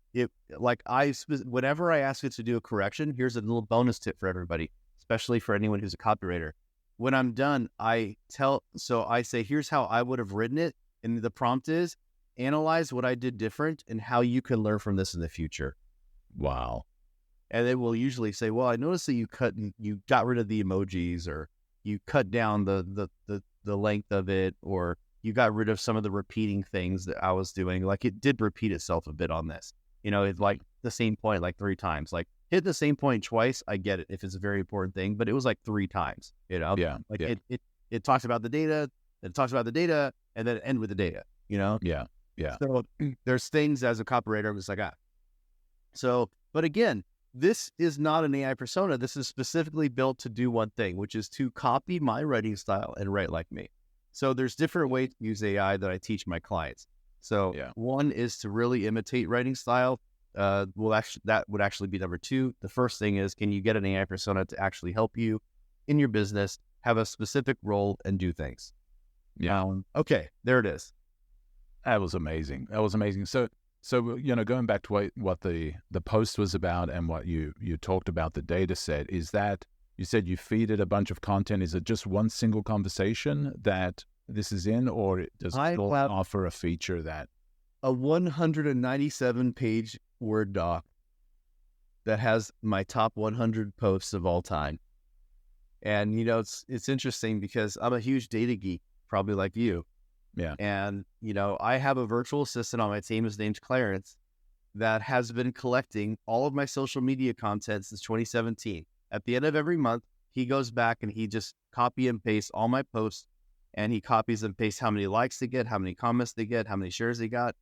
whenever I ask it to do a correction, here's a little bonus tip for everybody, especially for anyone who's a copywriter. When I'm done, I say, "Here's how I would have written it." And the prompt is, "Analyze what I did different and how you can learn from this in the future." Wow. And they will usually say, "Well, I noticed that you got rid of the emojis, or you cut down the length of it, or you got rid of some of the repeating things that I was doing." Like it did repeat itself a bit on this. It's like the same point like 3 times. Like hit the same point twice, I get it if it's a very important thing, but it was like 3 times, Yeah. Like yeah. it talks about the data, then it talks about the data, and then it end with the data, Yeah. Yeah. So there's things as a copywriter, I'm just like, So, but again, this is not an AI persona. This is specifically built to do one thing, which is to copy my writing style and write like me. So there's different ways to use AI that I teach my clients. So one is to really imitate writing style. That would actually be number 2. The first thing is, can you get an AI persona to actually help you in your business, have a specific role, and do things? Yeah. Okay, there it is. That was amazing. So going back to what the post was about and what you talked about, the data set, is that you said you feed it a bunch of content. Is it just one single conversation that this is in, or does it offer a feature that? A 197-page Word doc that has my top 100 posts of all time. And, it's interesting because I'm a huge data geek, probably like you. Yeah. And, I have a virtual assistant on my team. His name's Clarence, that has been collecting all of my social media content since 2017. At the end of every month, he goes back and he just copy and paste all my posts, and he copies and pastes how many likes they get, how many comments they get, how many shares they got,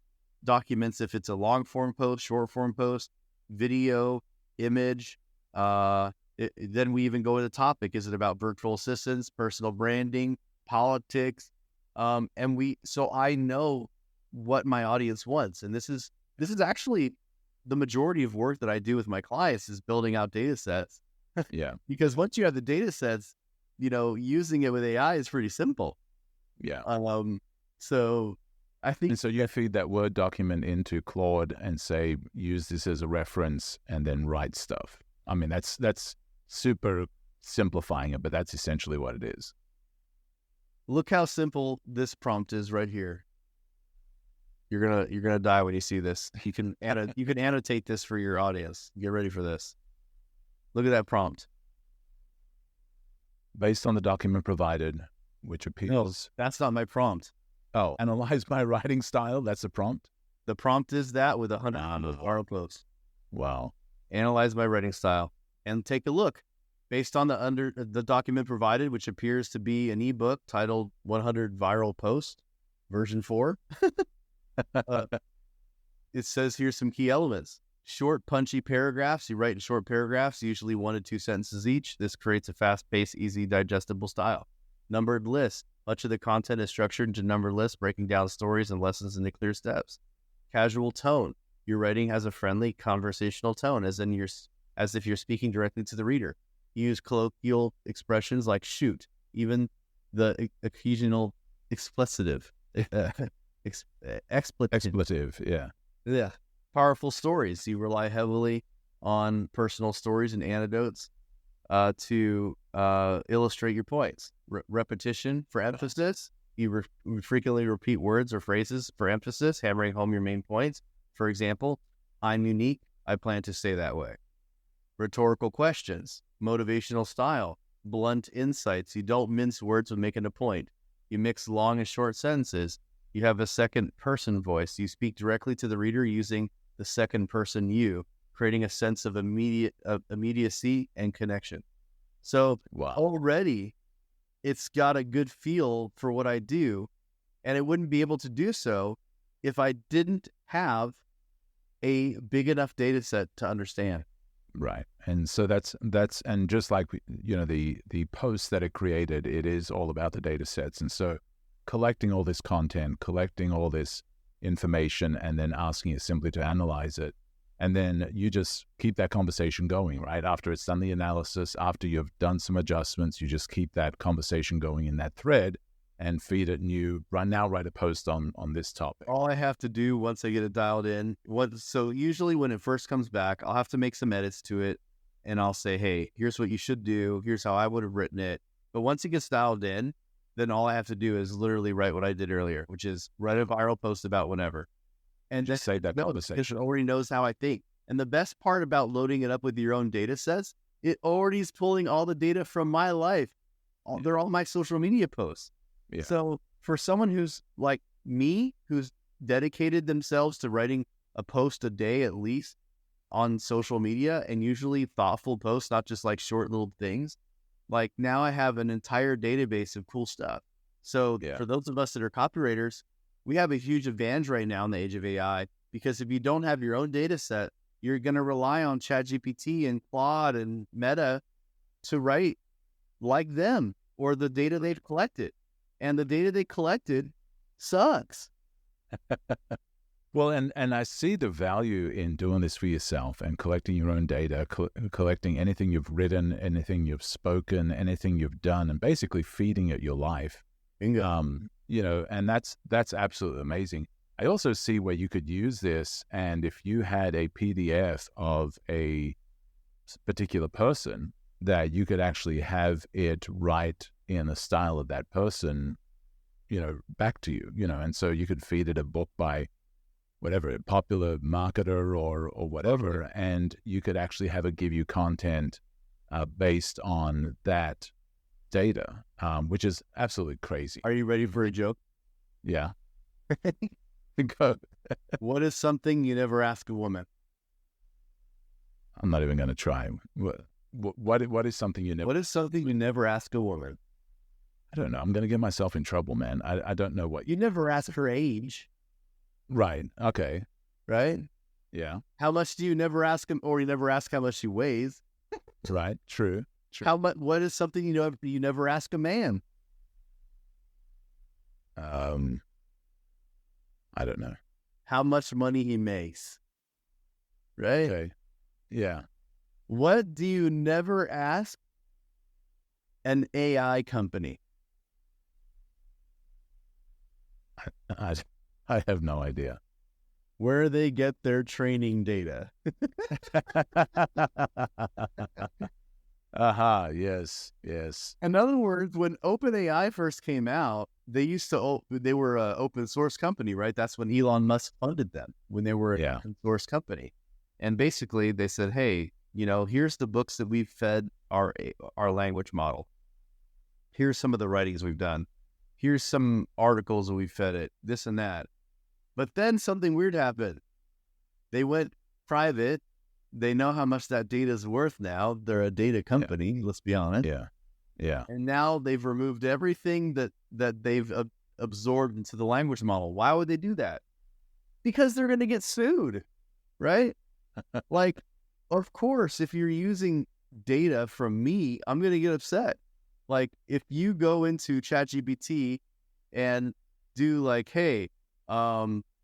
documents if it's a long form post, short form post, video, image. Then we even go to the topic. Is it about virtual assistants, personal branding, politics? So I know what my audience wants. And this is actually the majority of work that I do with my clients, is building out data sets. Yeah. Because once you have the data sets, using it with AI is pretty simple. Yeah. So I think... And so you feed that Word document into Claude and say, use this as a reference, and then write stuff. I mean, that's super simplifying it, but that's essentially what it is. Look how simple this prompt is right here. You're gonna die when you see this. You can annotate this for your audience. Get ready for this. Look at that prompt. Based on the document provided, which appears... No, that's not my prompt. Oh, analyze my writing style. That's the prompt. The prompt is that with 100 viral posts. Wow. Analyze my writing style and take a look. Based on the document provided, which appears to be an ebook titled 100 Viral Posts, version 4. It says here's some key elements. Short, punchy paragraphs. You write in short paragraphs, usually 1 to 2 sentences each. This creates a fast-paced, easy, digestible style. Numbered lists. Much of the content is structured into numbered lists, breaking down stories and lessons into clear steps. Casual tone. Your writing has a friendly, conversational tone, as if you're speaking directly to the reader. You use colloquial expressions like shoot, even the occasional expletive. Expletive, yeah. Yeah. Powerful stories. You rely heavily on personal stories and anecdotes to illustrate your points. Repetition for emphasis. You frequently repeat words or phrases for emphasis, hammering home your main points. For example, I'm unique. I plan to stay that way. Rhetorical questions, motivational style, blunt insights. You don't mince words when making a point. You mix long and short sentences. You have a second person voice. You speak directly to the reader using the second person you, creating a sense of immediacy and connection. So already it's got a good feel for what I do, and it wouldn't be able to do so if I didn't have a big enough data set to understand. Right. And so that's and just like, the posts that it created, it is all about the data sets. And so collecting all this content, collecting all this information, and then asking it simply to analyze it. And then you just keep that conversation going, right? After it's done the analysis, after you've done some adjustments, you just keep that conversation going in that thread and feed it. And you write a post on this topic. All I have to do once I get it dialed in, so usually when it first comes back, I'll have to make some edits to it, and I'll say, hey, here's what you should do. Here's how I would have written it. But once it gets dialed in, then all I have to do is literally write what I did earlier, which is write a viral post about whatever. And just say that conversation. It already knows how I think. And the best part about loading it up with your own data sets, it already is pulling all the data from my life. They're all my social media posts. Yeah. So for someone who's like me, who's dedicated themselves to writing a post a day at least on social media, and usually thoughtful posts, not just like short little things, like now I have an entire database of cool stuff. So for those of us that are copywriters, we have a huge advantage right now in the age of AI, because if you don't have your own data set, you're going to rely on ChatGPT and Claude and Meta to write like them or the data they've collected. And the data they collected sucks. Well, and I see the value in doing this for yourself and collecting your own data, collecting anything you've written, anything you've spoken, anything you've done, and basically feeding it your life. Bingo. And that's absolutely amazing. I also see where you could use this, and if you had a PDF of a particular person, that you could actually have it write in the style of that person, back to you, and so you could feed it a book by whatever, a popular marketer or whatever, and you could actually have it give you content based on that data, which is absolutely crazy. Are you ready for a joke? Yeah. Go. What is something you never ask a woman? I'm not even going to try. What is something you never... What is something you never ask a woman? I don't know. I'm going to get myself in trouble, man. I don't know what... You never ask her age. Right. Okay. Right? Yeah. How much do you never ask him, or you never ask how much she weighs? Right. True. How much? What is something you never ask a man? I don't know. How much money he makes. Right? Okay. Yeah. What do you never ask an AI company? I have no idea. Where they get their training data. Aha, yes. In other words, when OpenAI first came out, they were an open source company, right? That's when Elon Musk funded them, when they were an open source company. And basically they said, hey, here's the books that we've fed our language model. Here's some of the writings we've done. Here's some articles that we fed it, this and that. But then something weird happened. They went private. They know how much that data is worth now. They're a data company, let's be honest. Yeah. And now they've removed everything that they've absorbed into the language model. Why would they do that? Because they're going to get sued, right? Like, of course, if you're using data from me, I'm going to get upset. Like, if you go into ChatGPT and do like, hey,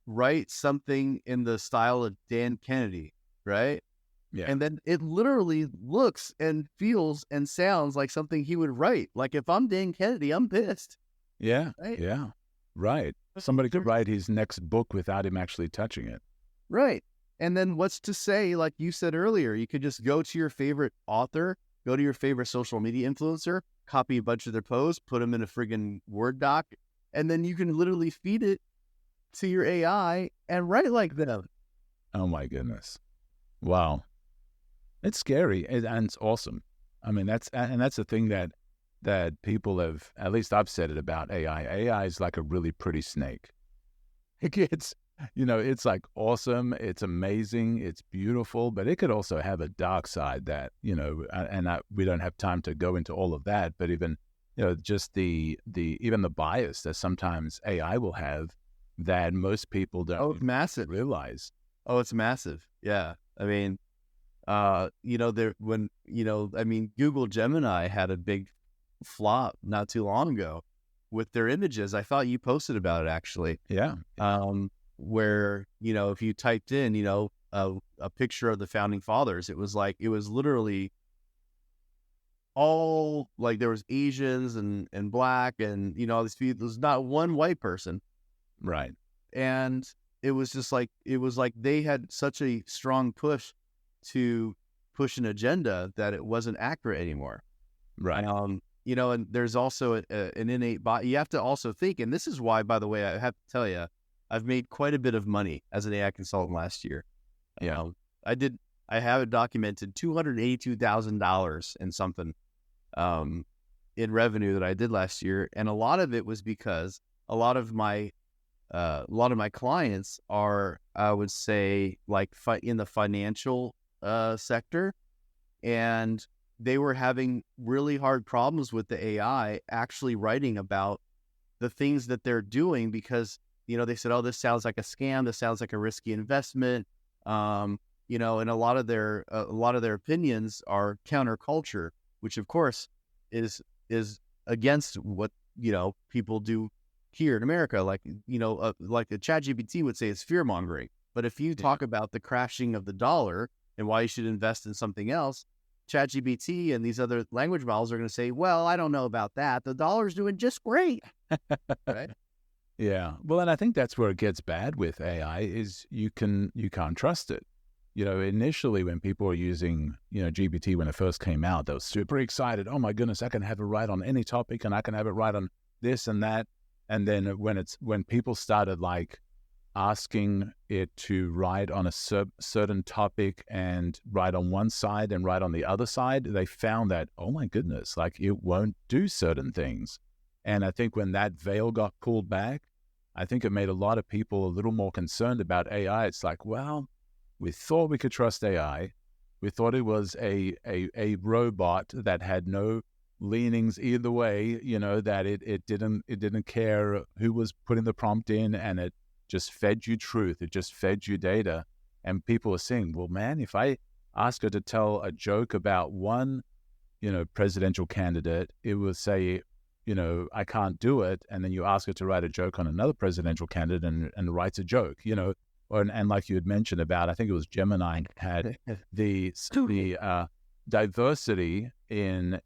write something in the style of Dan Kennedy, right? Yeah. And then it literally looks and feels and sounds like something he would write. Like, if I'm Dan Kennedy, I'm pissed. Yeah. Right? Yeah. Right. Somebody could write his next book without him actually touching it. Right. And then what's to say, like you said earlier, you could just go to your favorite author Go to your favorite social media influencer, copy a bunch of their posts, put them in a friggin' Word doc, and then you can literally feed it to your AI and write like them. Oh my goodness. Wow. It's scary and it's awesome. I mean, that's the thing that people have, at least I've said it about AI. AI is like a really pretty snake. It's, it's like awesome. It's amazing. It's beautiful, but it could also have a dark side that, we don't have time to go into all of that, but even, just even the bias that sometimes AI will have that most people don't massive. realize. Oh, it's massive. Yeah. I mean, Google Gemini had a big flop not too long ago with their images. I thought you posted about it actually. Yeah. Where, if you typed in, a picture of the founding fathers, it was literally all like there was Asians and black and, all these people. There's not one white person. Right. And it was like they had such a strong push to push an agenda that it wasn't accurate anymore. Right. And there's also an innate bias. You have to also think, and this is why, by the way, I have to tell you, I've made quite a bit of money as an AI consultant last year. Yeah. I have it documented $282,000 and something in revenue that I did last year. And a lot of it was because a lot of my clients are, I would say, like in the financial sector, and they were having really hard problems with the AI actually writing about the things that they're doing because, they said, oh, this sounds like a scam. This sounds like a risky investment. And a lot of their opinions are counterculture, which of course is against what, people do here in America. Like, like the ChatGPT would say, it's fear mongering. But if you talk about the crashing of the dollar and why you should invest in something else, ChatGPT and these other language models are going to say, well, I don't know about that. The dollar's doing just great. Right? Yeah. Well, and I think that's where it gets bad with AI is you can't trust it. Initially when people were using, GPT when it first came out, they were super excited. Oh my goodness, I can have it write on any topic and I can have it write on this and that. And then when people started like asking it to write on a certain topic and write on one side and write on the other side, they found that, oh my goodness, like it won't do certain things. And I think when that veil got pulled back, I think it made a lot of people a little more concerned about AI. It's like, well, we thought we could trust AI. We thought it was a robot that had no leanings either way, that it didn't care who was putting the prompt in, and it just fed you truth. It just fed you data. And people are saying, well, man, if I ask her to tell a joke about one, presidential candidate, it will say, I can't do it. And then you ask her to write a joke on another presidential candidate and writes a joke, and like you had mentioned about, I think it was Gemini had the diversity in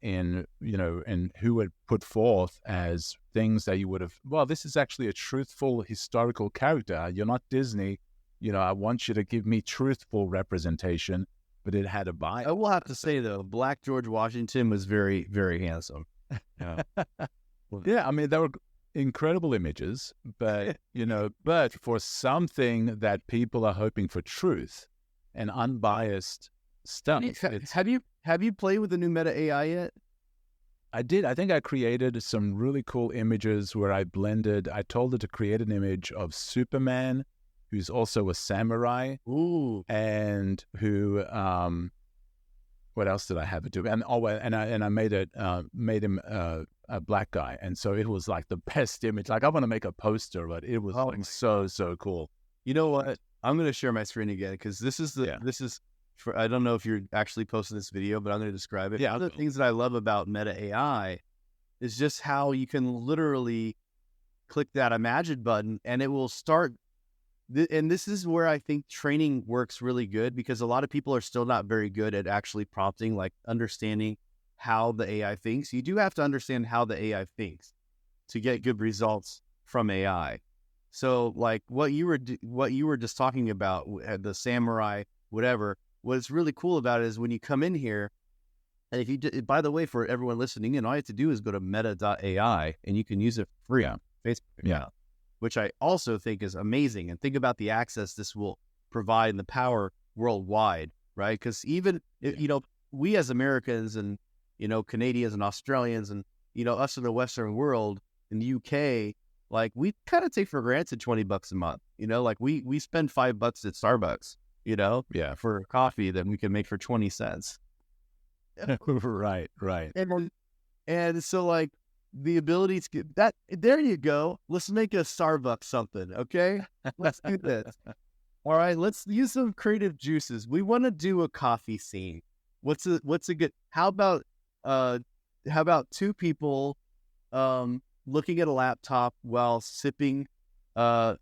who would put forth as things that you would have, well, this is actually a truthful historical character. You're not Disney. I want you to give me truthful representation, but it had a bias. I will have to say though, Black George Washington was very, very handsome. Yeah. Yeah. I mean, they were incredible images, but, but for something that people are hoping for truth and unbiased stuff. Have you played with the new Meta AI yet? I did. I think I created some really cool images where I told it to create an image of Superman, who's also a samurai. Ooh. And who, what else did I have it do? And I made him a black guy. And so it was like the best image. Like I want to make a poster, but it was so cool. You know what? I'm going to share my screen again because this is I don't know if you're actually posting this video, but I'm going to describe it. Yeah. One of the things that I love about Meta AI is just how you can literally click that imagine button and it will start. And this is where I think training works really good because a lot of people are still not very good at actually prompting, like understanding how the AI thinks. You do have to understand how the AI thinks to get good results from AI. So like what you were just talking about, the samurai, whatever, what's really cool about it is when you come in here And if you by the way, for everyone listening in, all you have to do is go to meta.ai and you can use it for free on Facebook account, which I also think is amazing. And think about the access this will provide and the power worldwide, right? Because even, we as Americans and, Canadians and Australians and, us in the Western world, in the UK, like we kind of take for granted $20 a month, like we spend $5 at Starbucks, for coffee that we can make for 20 cents. Right. And so like the ability to get that, there you go. Let's make a Starbucks something. Okay. Let's do this. All right. Let's use some creative juices. We want to do a coffee scene. What's a good, how about two people, looking at a laptop while sipping a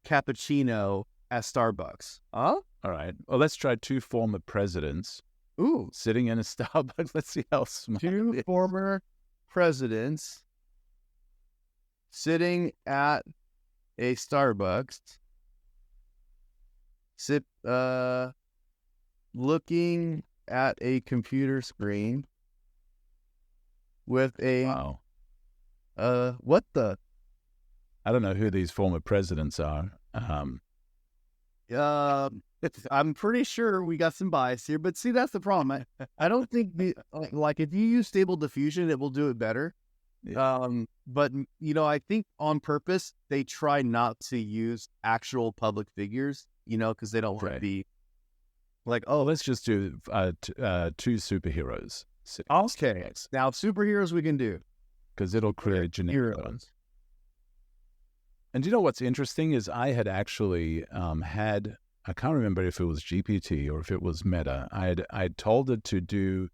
cappuccino at Starbucks. Huh? All right. Well, let's try two former presidents. Ooh. Sitting in a Starbucks. Let's see how smart. Two former presidents sitting at a Starbucks, looking at a computer screen with a what the? I don't know who these former presidents are. I'm pretty sure we got some bias here, but see, that's the problem. I don't think like if you use Stable Diffusion, it will do it better. Yeah. But I think on purpose they try not to use actual public figures, because they don't want to be like, oh, let's just do two superheroes. Okay, now superheroes we can do because it'll create generic ones. And you know what's interesting is I had actually I can't remember if it was GPT or if it was Meta. I'd told it to do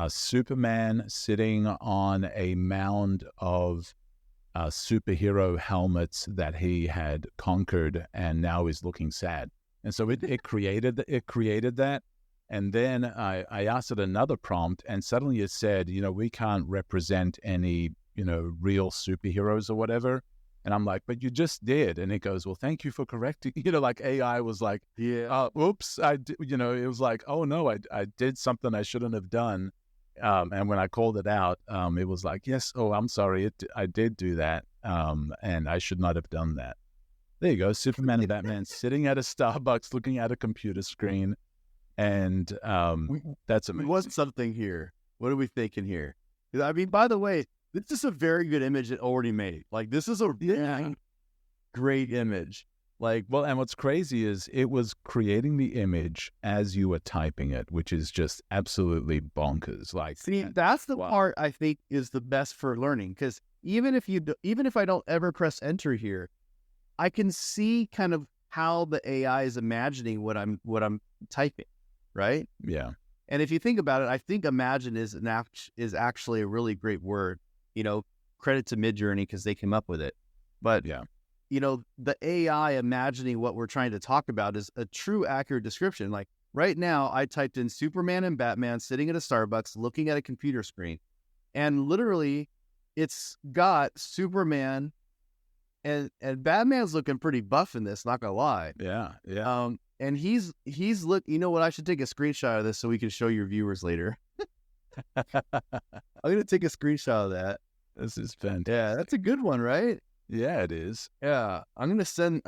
Superman sitting on a mound of superhero helmets that he had conquered and now is looking sad. And so it created that. And then I asked it another prompt, and suddenly it said, we can't represent any, real superheroes or whatever. And I'm like, but you just did. And it goes, well, thank you for correcting. Like AI was like, yeah, oops. It was like, oh no, I did something I shouldn't have done. And when I called it out, it was like, yes, oh, I'm sorry. I did do that. And I should not have done that. There you go. Superman and Batman sitting at a Starbucks looking at a computer screen. And that's amazing. We want something here. What are we thinking here? I mean, by the way, this is a very good image it already made. Like, this is a great image. Like, well, and what's crazy is it was creating the image as you were typing it, which is just absolutely bonkers. Like, see, that's the part I think is the best for learning, because even if I don't ever press enter here, I can see kind of how the AI is imagining what I'm typing, right? Yeah. And if you think about it, I think imagine is actually a really great word. Credit to Midjourney because they came up with it. But yeah. The AI imagining what we're trying to talk about is a true accurate description. Like right now, I typed in Superman and Batman sitting at a Starbucks looking at a computer screen. And literally, it's got Superman and Batman's looking pretty buff in this, not gonna lie. Yeah. And he's you know what? I should take a screenshot of this so we can show your viewers later. I'm gonna take a screenshot of that. This is fantastic. Yeah, that's a good one, right? Yeah, it is. Yeah, I'm gonna send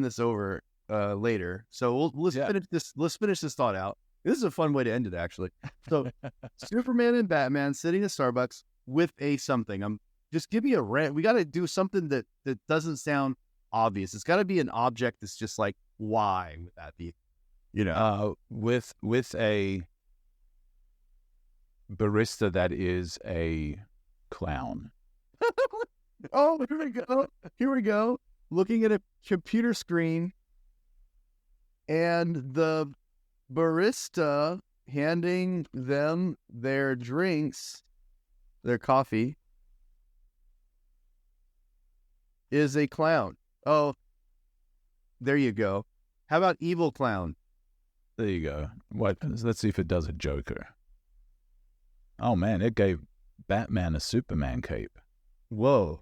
this over later. So let's finish this thought out. This is a fun way to end it, actually. So, Superman and Batman sitting at Starbucks with a something. Just give me a rant. We got to do something that doesn't sound obvious. It's got to be an object that's just like, why would that be? With a barista that is a clown. Oh, here we go. Looking at a computer screen and the barista handing them their drinks, their coffee, is a clown. Oh, there you go. How about evil clown? There you go. Let's see if it does a Joker. Oh man, it gave Batman a Superman cape. Whoa.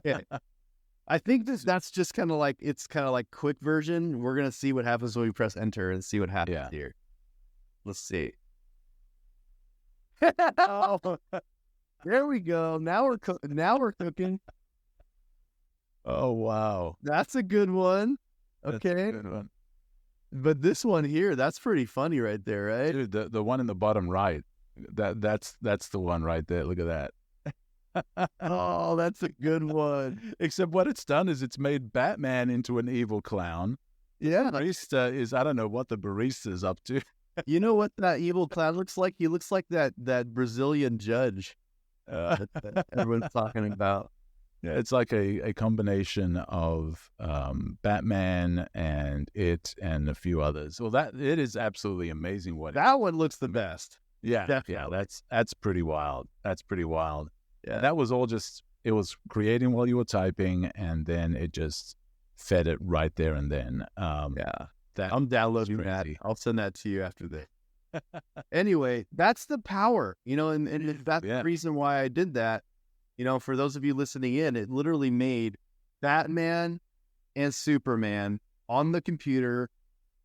Yeah. I think that's just kind of like, it's kind of like quick version. We're going to see what happens when we press enter and see what happens here. Let's see. Oh, there we go. Now we're cooking. Oh, wow. That's a good one. Okay. That's a good one. But this one here, that's pretty funny right there, right? Dude, the one in the bottom right, that's the one right there. Look at that. Oh, that's a good one. Except what it's done is it's made Batman into an evil clown. Yeah. Barista is, I don't know what the barista's up to. You know what that evil clown looks like? He looks like that Brazilian judge that everyone's talking about. Yeah, it's like a combination of Batman and It and a few others. Well, it is absolutely amazing. That one looks the best. Yeah, Definitely. yeah, that's pretty wild. That's pretty wild. Yeah. That was all just, it was creating while you were typing, and then it just fed it right there and then. Yeah. I'm downloading that. I'll send that to you after this. Anyway, that's the power, and that's the reason why I did that. For those of you listening in, it literally made Batman and Superman on the computer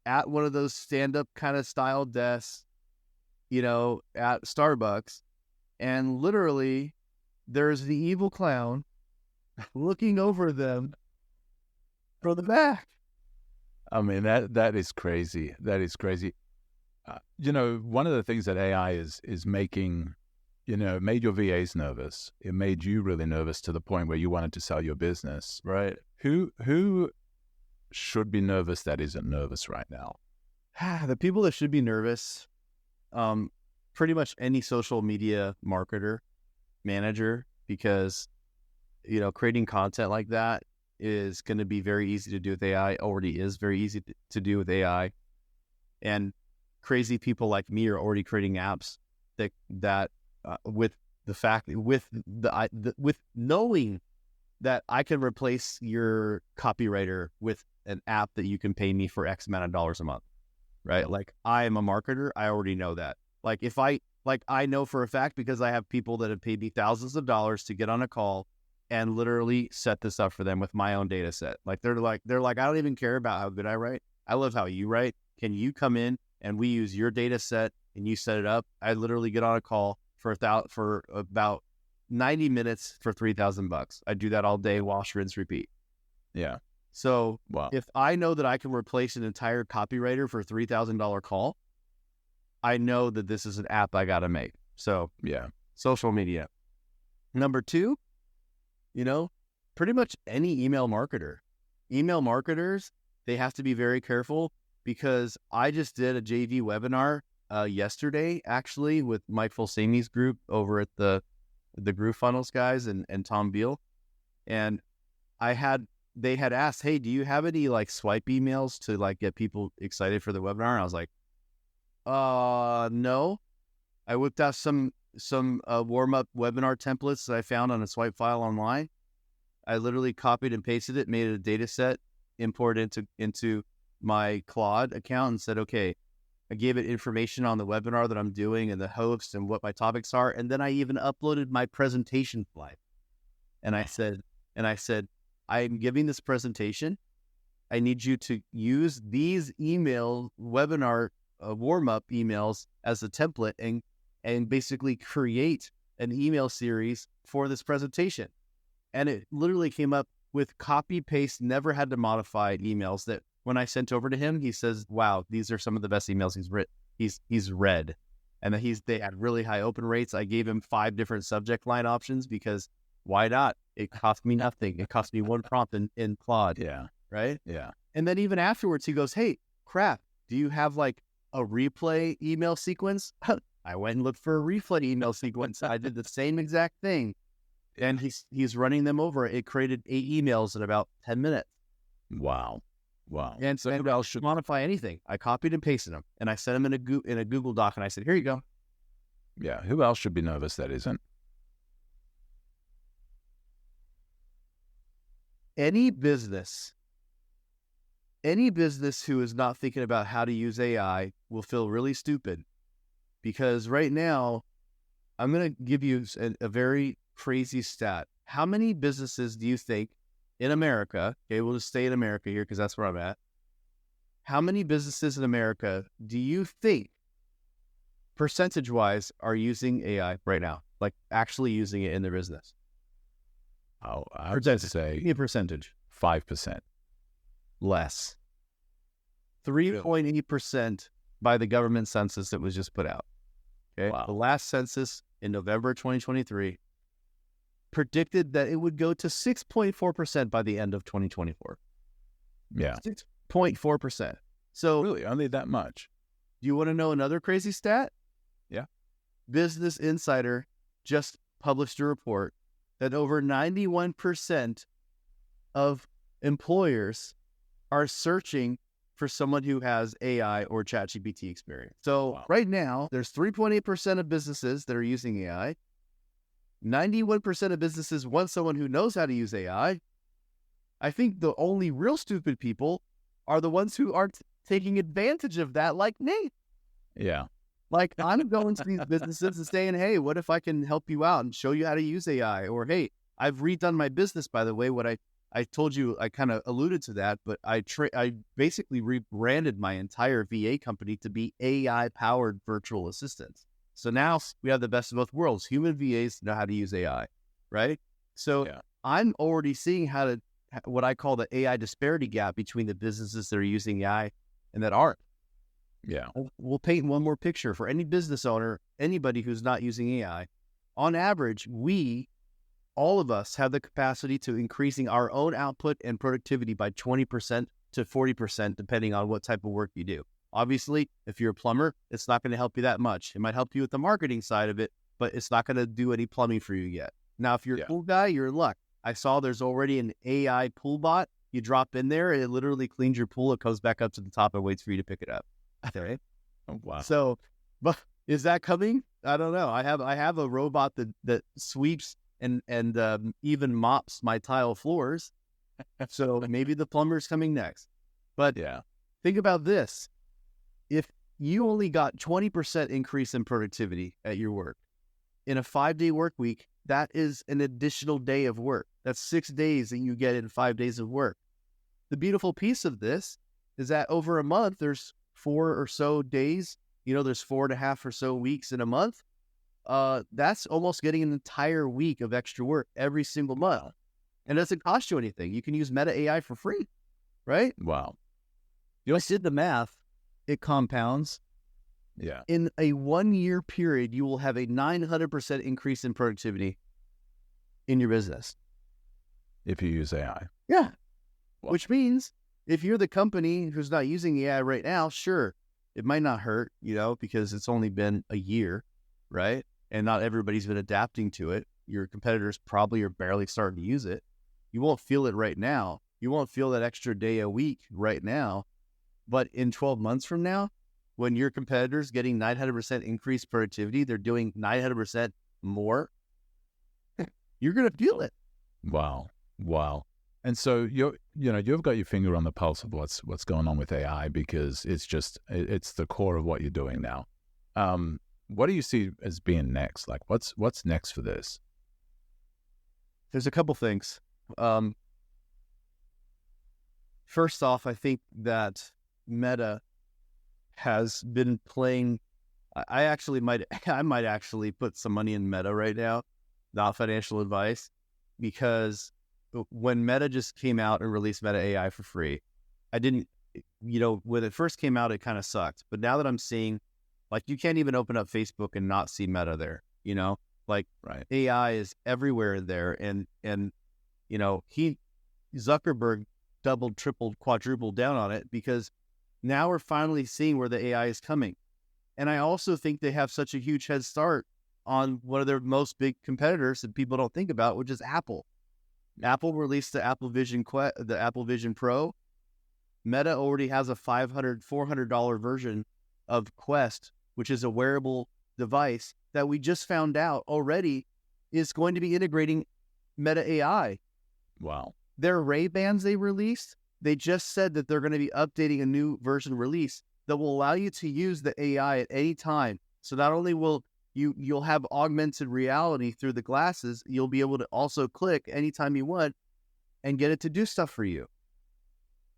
at one of those stand-up kind of style desks, at Starbucks. And literally, there's the evil clown looking over them from the back. I mean, that is crazy. That is crazy. One of the things that AI is making, it made your VAs nervous. It made you really nervous to the point where you wanted to sell your business. Right. Who should be nervous that isn't nervous right now? The people that should be nervous, pretty much any social media marketer, manager, because, creating content like that is going to be very easy to do with AI, already is very easy to do with AI. And crazy people like me are already creating apps that with knowing that I can replace your copywriter with an app that you can pay me for X amount of dollars a month, right? Like, I am a marketer. I already know that. Like, I know for a fact, because I have people that have paid me thousands of dollars to get on a call and literally set this up for them with my own data set. Like, they're like, I don't even care about how good I write. I love how you write. Can you come in and we use your data set and you set it up? I literally get on a call for about 90 minutes for $3,000. I do that all day, wash, rinse, repeat. Yeah. So if I know that I can replace an entire copywriter for a $3,000 call, I know that this is an app I got to make. So yeah, social media. Number two, pretty much any email marketer. Email marketers, they have to be very careful, because I just did a JV webinar yesterday, actually, with Mike Fulsami's group over at the Groove Funnels guys and Tom Beal. And they had asked, hey, do you have any like swipe emails to like get people excited for the webinar? And I was like, no. I whipped out some warm-up webinar templates that I found on a swipe file online. I literally copied and pasted it, made it a data set, imported into my Claude account, and said, okay, I gave it information on the webinar that I'm doing and the host and what my topics are. And then I even uploaded my presentation slide. And I said, I'm giving this presentation. I need you to use these webinar warm-up emails as a template and basically create an email series for this presentation. And it literally came up with copy paste, never had to modify emails that when I sent over to him, he says, wow, these are some of the best emails he's read. And that they had really high open rates. I gave him 5 different subject line options, because why not? It cost me nothing. It cost me 1 prompt in Claude. Yeah. Right? Yeah. And then even afterwards, he goes, hey, crap, do you have like a replay email sequence? I went and looked for a replay email sequence. I did the same exact thing. And he's running them over. It created 8 emails in about 10 minutes. Wow. And so who else should modify anything? I copied and pasted them, and I sent them in a Google Doc, and I said, here you go. Yeah. Who else should be nervous that isn't? Any business who is not thinking about how to use AI will feel really stupid, because right now, I'm going to give you a very crazy stat. How many businesses do you think in America, okay, we'll just stay in America here because that's where I'm at. How many businesses in America do you think, percentage-wise, are using AI right now? Like actually using it in their business? Oh, I would Percentage. say Give me a percentage. 5%. Less. 3.8% by the government census that was just put out. Okay. Wow. The last census in November 2023 predicted that it would go to 6.4% by the end of 2024. Yeah. 6.4%. So Really? Only that much? do you want to know another crazy stat? Yeah. Business Insider just published a report that over 91% of employers are searching for someone who has AI or ChatGPT experience. So right now, there's 3.8% of businesses that are using AI. 91% of businesses want someone who knows how to use AI. I think the only real stupid people are the ones who aren't taking advantage of that, like me. Yeah. Like, I'm going to these businesses and saying, hey, what if I can help you out and show you how to use AI? Or, hey, I've redone my business, by the way. What I told you, I kind of alluded to that, but I basically rebranded my entire VA company to be AI-powered virtual assistants. So now we have the best of both worlds. Human VAs know how to use AI, right? So I'm already seeing what I call the AI disparity gap between the businesses that are using AI and that aren't. Yeah. We'll paint one more picture for any business owner, anybody who's not using AI. On average, all of us have the capacity to increasing our own output and productivity by 20% to 40%, depending on what type of work you do. Obviously, if you're a plumber, it's not going to help you that much. It might help you with the marketing side of it, but it's not going to do any plumbing for you yet. Now, if you're a pool guy, you're in luck. I saw there's already an AI pool bot. You drop in there, and it literally cleans your pool. It comes back up to the top and waits for you to pick it up. Okay. Oh, wow. So, but is that coming? I don't know. I have a robot that sweeps and even mops my tile floors. So maybe the plumber's coming next. But think about this. If you only got 20% increase in productivity at your work in a 5-day work week, that is an additional day of work. That's 6 days that you get in 5 days of work. The beautiful piece of this is that over a month, there's 4 or so days. There's 4.5 or so weeks in a month. That's almost getting an entire week of extra work every single month. And it doesn't cost you anything. You can use Meta AI for free, right? Wow. I did the math. It compounds. Yeah. In a 1-year period, you will have a 900% increase in productivity in your business. If you use AI. Yeah. Wow. Which means if you're the company who's not using AI right now, sure, it might not hurt, because it's only been a year, right? And not everybody's been adapting to it. Your competitors probably are barely starting to use it. You won't feel it right now. You won't feel that extra day a week right now. But in 12 months from now, when your competitor's getting 900% increased productivity, they're doing 900% more, you're going to feel it. Wow. And so you've got your finger on the pulse of what's going on with AI, because it's the core of what you're doing now. What do you see as being next? Like what's next for this? There's a couple things. First off, I think that Meta has been playing. I might actually put some money in Meta right now, not financial advice, because when Meta just came out and released Meta AI for free, I didn't, when it first came out, it kind of sucked. But now that I'm seeing, like, you can't even open up Facebook and not see Meta there, Right. AI is everywhere there. And Zuckerberg doubled, tripled, quadrupled down on it, because now we're finally seeing where the AI is coming. And I also think they have such a huge head start on one of their most big competitors that people don't think about, which is Apple. Apple released the Apple Vision Pro. Meta already has a $400 version of Quest, which is a wearable device that we just found out already is going to be integrating Meta AI. Wow. Their Ray-Bans they released, they just said that they're going to be updating a new version release that will allow you to use the AI at any time. So not only will you'll have augmented reality through the glasses, you'll be able to also click anytime you want and get it to do stuff for you.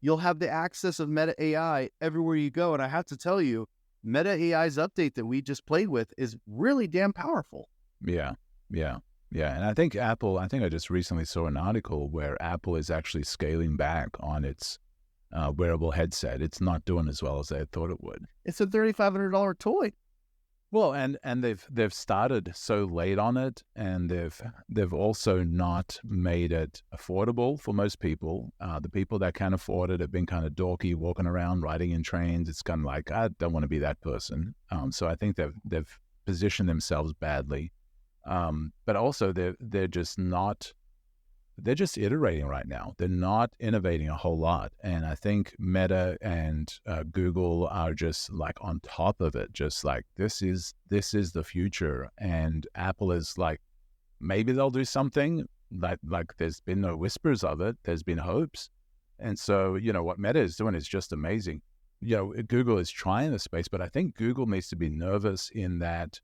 You'll have the access of Meta AI everywhere you go. And I have to tell you, Meta AI's update that we just played with is really damn powerful. Yeah. And I think I just recently saw an article where Apple is actually scaling back on its wearable headset. It's not doing as well as they thought it would. It's a $3,500 toy. Well, and they've started so late on it, and they've also not made it affordable for most people. The people that can afford it have been kind of dorky, walking around, riding in trains. It's kind of like, I don't want to be that person. So I think they've positioned themselves badly. But also they're just iterating right now. They're not innovating a whole lot. And I think Meta and Google are just like on top of it, just like this is the future. And Apple is like, maybe they'll do something like there's been no whispers of it. There's been hopes. And so, what Meta is doing is just amazing. Google is trying the space, but I think Google needs to be nervous in that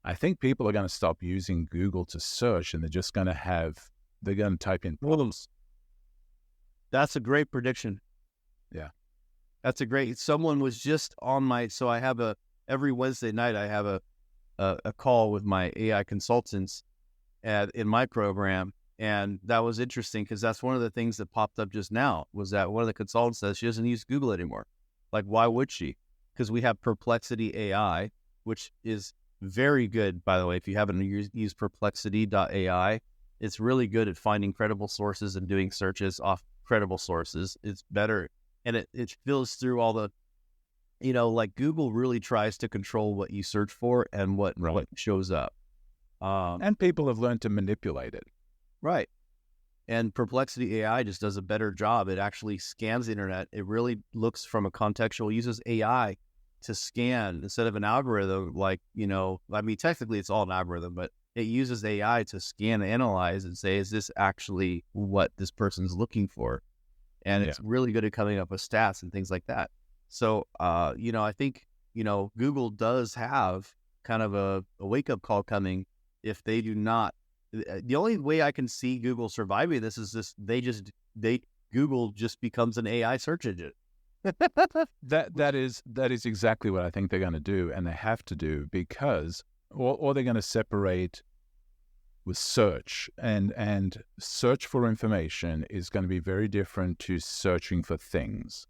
I think people are going to stop using Google to search, and they're going to type in problems. That's a great prediction. Yeah. That's someone was just on so I have every Wednesday night, I have a call with my AI consultants in my program. And that was interesting because that's one of the things that popped up just now was that one of the consultants says she doesn't use Google anymore. Like, why would she? Because we have Perplexity AI, which is very good, by the way. If you haven't used perplexity.ai, it's really good at finding credible sources and doing searches off credible sources. It's better. And it fills through all the, like Google really tries to control what you search for and what shows up. And people have learned to manipulate it. Right. And Perplexity AI just does a better job. It actually scans the internet. It really looks from a contextual, uses AI to scan instead of an algorithm. Like, technically it's all an algorithm, but it uses AI to scan and analyze and say, is this actually what this person's looking for? And it's really good at coming up with stats and things like that. So, I think, Google does have kind of a wake-up call coming if they do not. The only way I can see Google surviving this is Google just becomes an AI search engine. That is exactly what I think they're going to do, and they have to do, because or they're going to separate with search, and search for information is going to be very different to searching for things.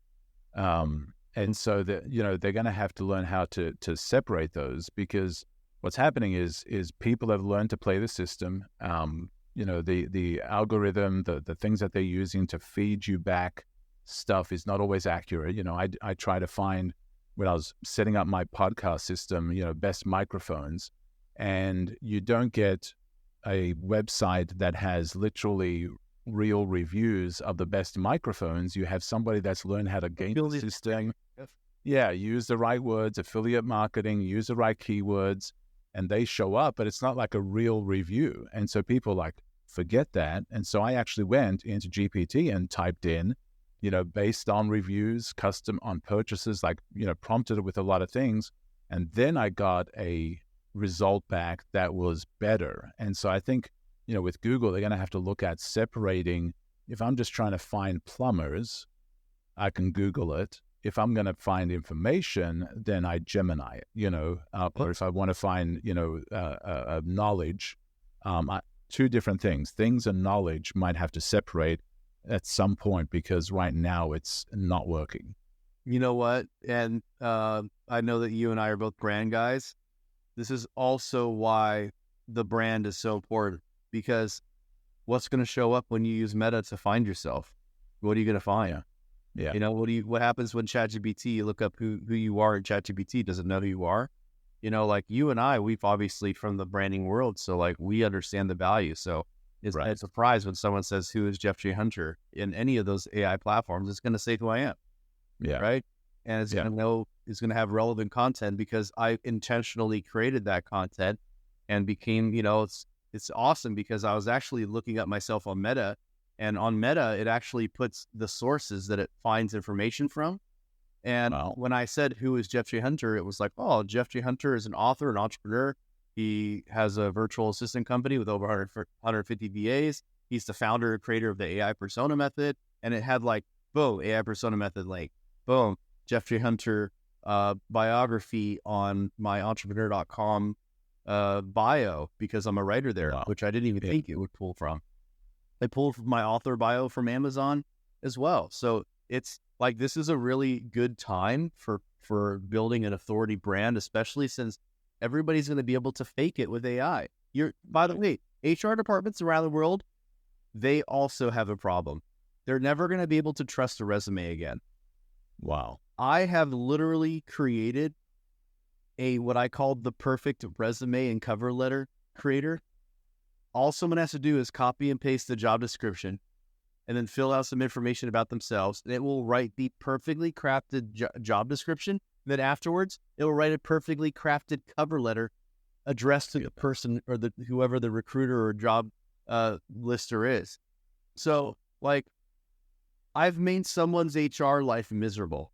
And so that they're going to have to learn how to separate those, because what's happening is people have learned to play the system. The algorithm, the things that they're using to feed you back stuff is not always accurate. I try to find, when I was setting up my podcast system, best microphones, and you don't get a website that has literally real reviews of the best microphones. You have somebody that's learned how to game the system. Yeah, use the right words, affiliate marketing, use the right keywords, and they show up, but it's not like a real review. And so people forget that. And so I actually went into GPT and typed in, based on reviews, custom on purchases, prompted it with a lot of things. And then I got a result back that was better. And so I think, with Google, they're going to have to look at separating. If I'm just trying to find plumbers, I can Google it. If I'm going to find information, then I Gemini it, or if I want to find, knowledge, two different things. Things and knowledge might have to separate at some point, because right now it's not working. You know what? And I know that you and I are both brand guys. This is also why the brand is so important, because what's going to show up when you use Meta to find yourself? What are you going to find? Yeah. What happens when ChatGPT, you look up who you are, and ChatGPT doesn't know who you are? Like you and I, we've obviously from the branding world, so we understand the value. So it's a surprise when someone says, who is Jeff J. Hunter in any of those AI platforms? It's going to say who I am. Yeah. Right. And it's going to know, it's going to have relevant content because I intentionally created that content and became, it's awesome because I was actually looking up myself on Meta, and on Meta, it actually puts the sources that it finds information from. And when I said, who is Jeff J. Hunter? It was like, oh, Jeff J. Hunter is an author, an entrepreneur. He has a virtual assistant company with over 150 VAs. He's the founder and creator of the AI persona method. And it had like, boom, AI persona method link, boom, Jeff J. Hunter biography on my entrepreneur.com bio, because I'm a writer there, which I didn't even think it would pull from. I pulled my author bio from Amazon as well. So it's like, this is a really good time for building an authority brand, especially since everybody's going to be able to fake it with AI. By the way, HR departments around the world, they also have a problem. They're never going to be able to trust a resume again. Wow. I have literally created what I called the perfect resume and cover letter creator. All someone has to do is copy and paste the job description and then fill out some information about themselves, and it will write the perfectly crafted job description. Then afterwards, it will write a perfectly crafted cover letter addressed to the person or whoever the recruiter or job lister is. So, like, I've made someone's HR life miserable.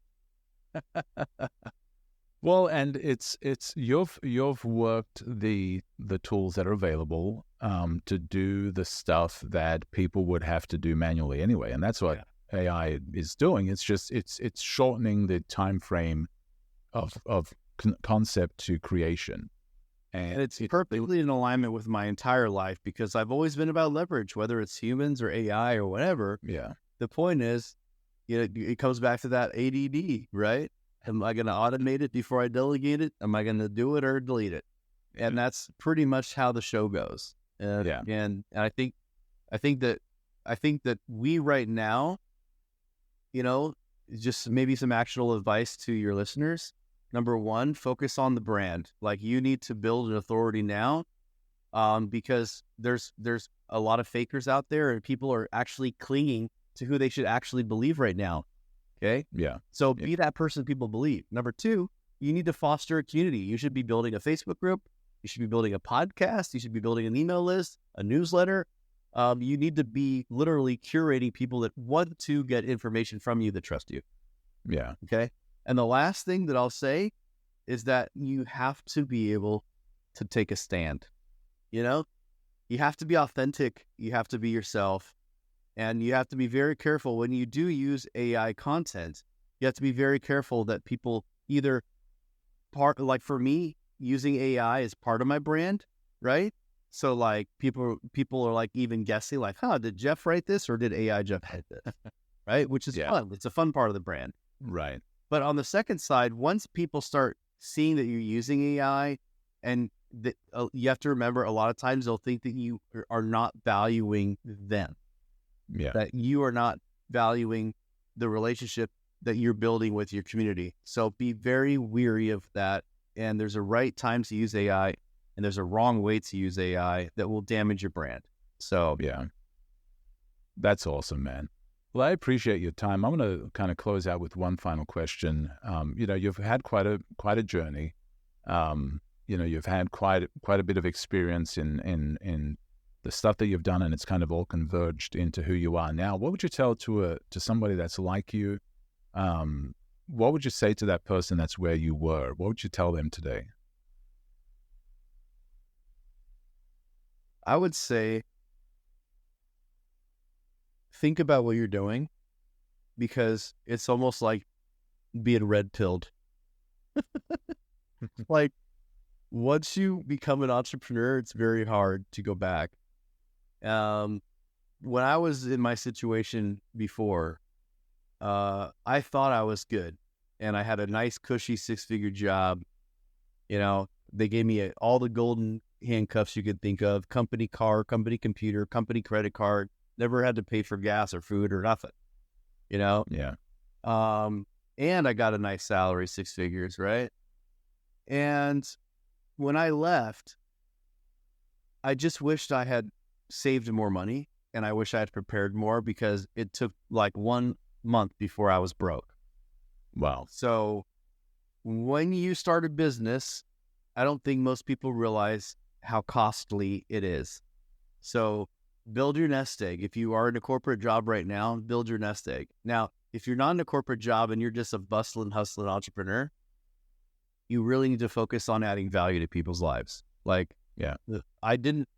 Well, and it's you've worked the tools that are available to do the stuff that people would have to do manually anyway, and that's what AI is doing. It's just it's shortening the time frame of concept to creation, and it's perfectly in alignment with my entire life, because I've always been about leverage, whether it's humans or AI or whatever. Yeah. The point is, it comes back to that ADD, right? Am I going to automate it before I delegate it? Am I going to do it or delete it? And that's pretty much how the show goes. And I think that we right now, just maybe some actionable advice to your listeners. Number one, focus on the brand. Like, you need to build an authority now, because there's a lot of fakers out there, and people are actually clinging to who they should actually believe right now. Okay. Yeah. So be that person people believe. Number two, you need to foster a community. You should be building a Facebook group. You should be building a podcast. You should be building an email list, a newsletter. You need to be literally curating people that want to get information from you, that trust you. Yeah. Okay. And the last thing that I'll say is that you have to be able to take a stand. You have to be authentic. You have to be yourself. And you have to be very careful when you do use AI content. You have to be very careful that people either like for me, using AI is part of my brand, right? So like people are like even guessing like, did Jeff write this or did AI Jeff write this? Right? Which is fun. It's a fun part of the brand. Right. But on the second side, once people start seeing that you're using AI, and that you have to remember, a lot of times they'll think that you are not valuing them. Yeah. That you are not valuing the relationship that you're building with your community. So be very weary of that. And there's a right time to use AI, and there's a wrong way to use AI that will damage your brand. So yeah, that's awesome, man. Well, I appreciate your time. I'm going to kind of close out with one final question. You've had quite a journey. You've had quite a bit of experience in the stuff that you've done, and it's kind of all converged into who you are now. What would you tell to somebody that's like you? What would you say to that person that's where you were? What would you tell them today? I would say, think about what you're doing, because it's almost like being red-pilled. Like, once you become an entrepreneur, it's very hard to go back. When I was in my situation before, I thought I was good, and I had a nice, cushy 6-figure job. They gave me all the golden handcuffs you could think of: company car, company computer, company credit card. Never had to pay for gas or food or nothing. Yeah. And I got a nice salary, 6 figures, right? And when I left, I just wished I had saved more money, and I wish I had prepared more, because it took like 1 month before I was broke. Wow. So when you start a business, I don't think most people realize how costly it is. So build your nest egg. If you are in a corporate job right now, build your nest egg. Now, if you're not in a corporate job and you're just a bustling, hustling entrepreneur, you really need to focus on adding value to people's lives. Like, yeah, I didn't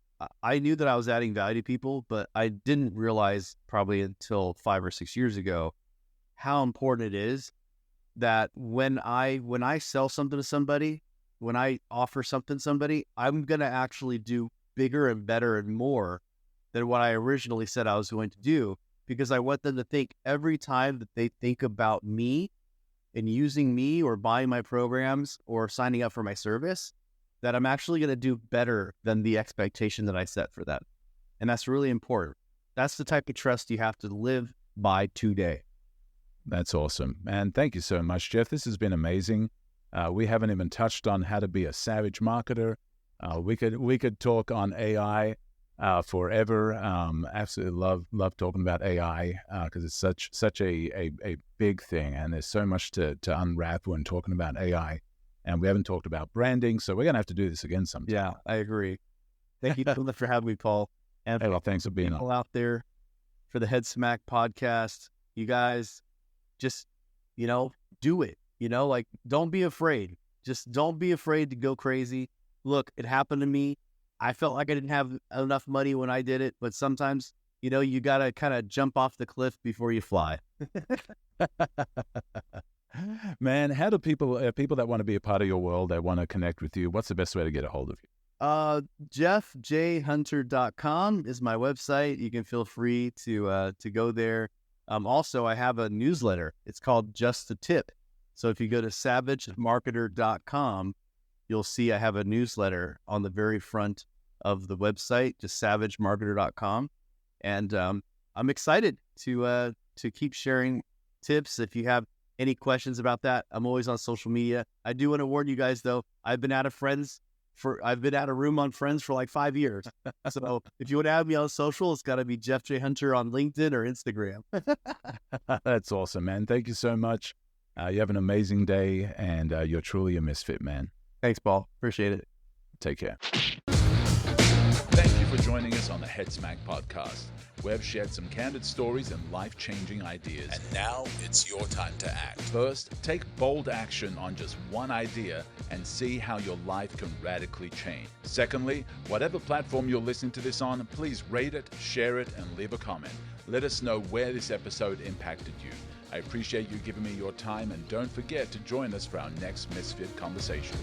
I knew that I was adding value to people, but I didn't realize probably until 5 or 6 years ago how important it is that when I sell something to somebody, when I offer something to somebody, I'm going to actually do bigger and better and more than what I originally said I was going to do, because I want them to think every time that they think about me and using me or buying my programs or signing up for my service, that I'm actually going to do better than the expectation that I set for them. And that's really important. That's the type of trust you have to live by today. That's awesome. And thank you so much, Jeff. This has been amazing. We haven't even touched on how to be a savage marketer. We could talk on AI forever. Absolutely love talking about AI because it's such a big thing, and there's so much to unwrap when talking about AI. And we haven't talked about branding, so we're gonna have to do this again sometime. Yeah, I agree. Thank you so much for having me, Paul. And hey, well, thanks for being people on. out there for the Headsmack podcast. You guys just, do it. Like, don't be afraid. Just don't be afraid to go crazy. Look, it happened to me. I felt like I didn't have enough money when I did it, but sometimes, you got to kind of jump off the cliff before you fly. Man, how do people that want to be a part of your world, they want to connect with you, what's the best way to get a hold of you? JeffJHunter.com is my website. You can feel free to go there. Also, I have a newsletter. It's called Just a Tip. So if you go to savagemarketer.com, you'll see I have a newsletter on the very front of the website, just savagemarketer.com. And I'm excited to keep sharing tips. If you have any questions about that, I'm always on social media. I do want to warn you guys, though, I've been out of room on Friends for like 5 years. So if you want to have me on social, it's got to be Jeff J. Hunter on LinkedIn or Instagram. That's awesome, man. Thank you so much. You have an amazing day, and you're truly a misfit, man. Thanks, Paul. Appreciate it. Take care. Thank you for joining us on the Headsmack podcast. We've shared some candid stories and life-changing ideas. And now it's your time to act. First, take bold action on just one idea and see how your life can radically change. Secondly, whatever platform you're listening to this on, please rate it, share it, and leave a comment. Let us know where this episode impacted you. I appreciate you giving me your time, and don't forget to join us for our next Misfit conversation.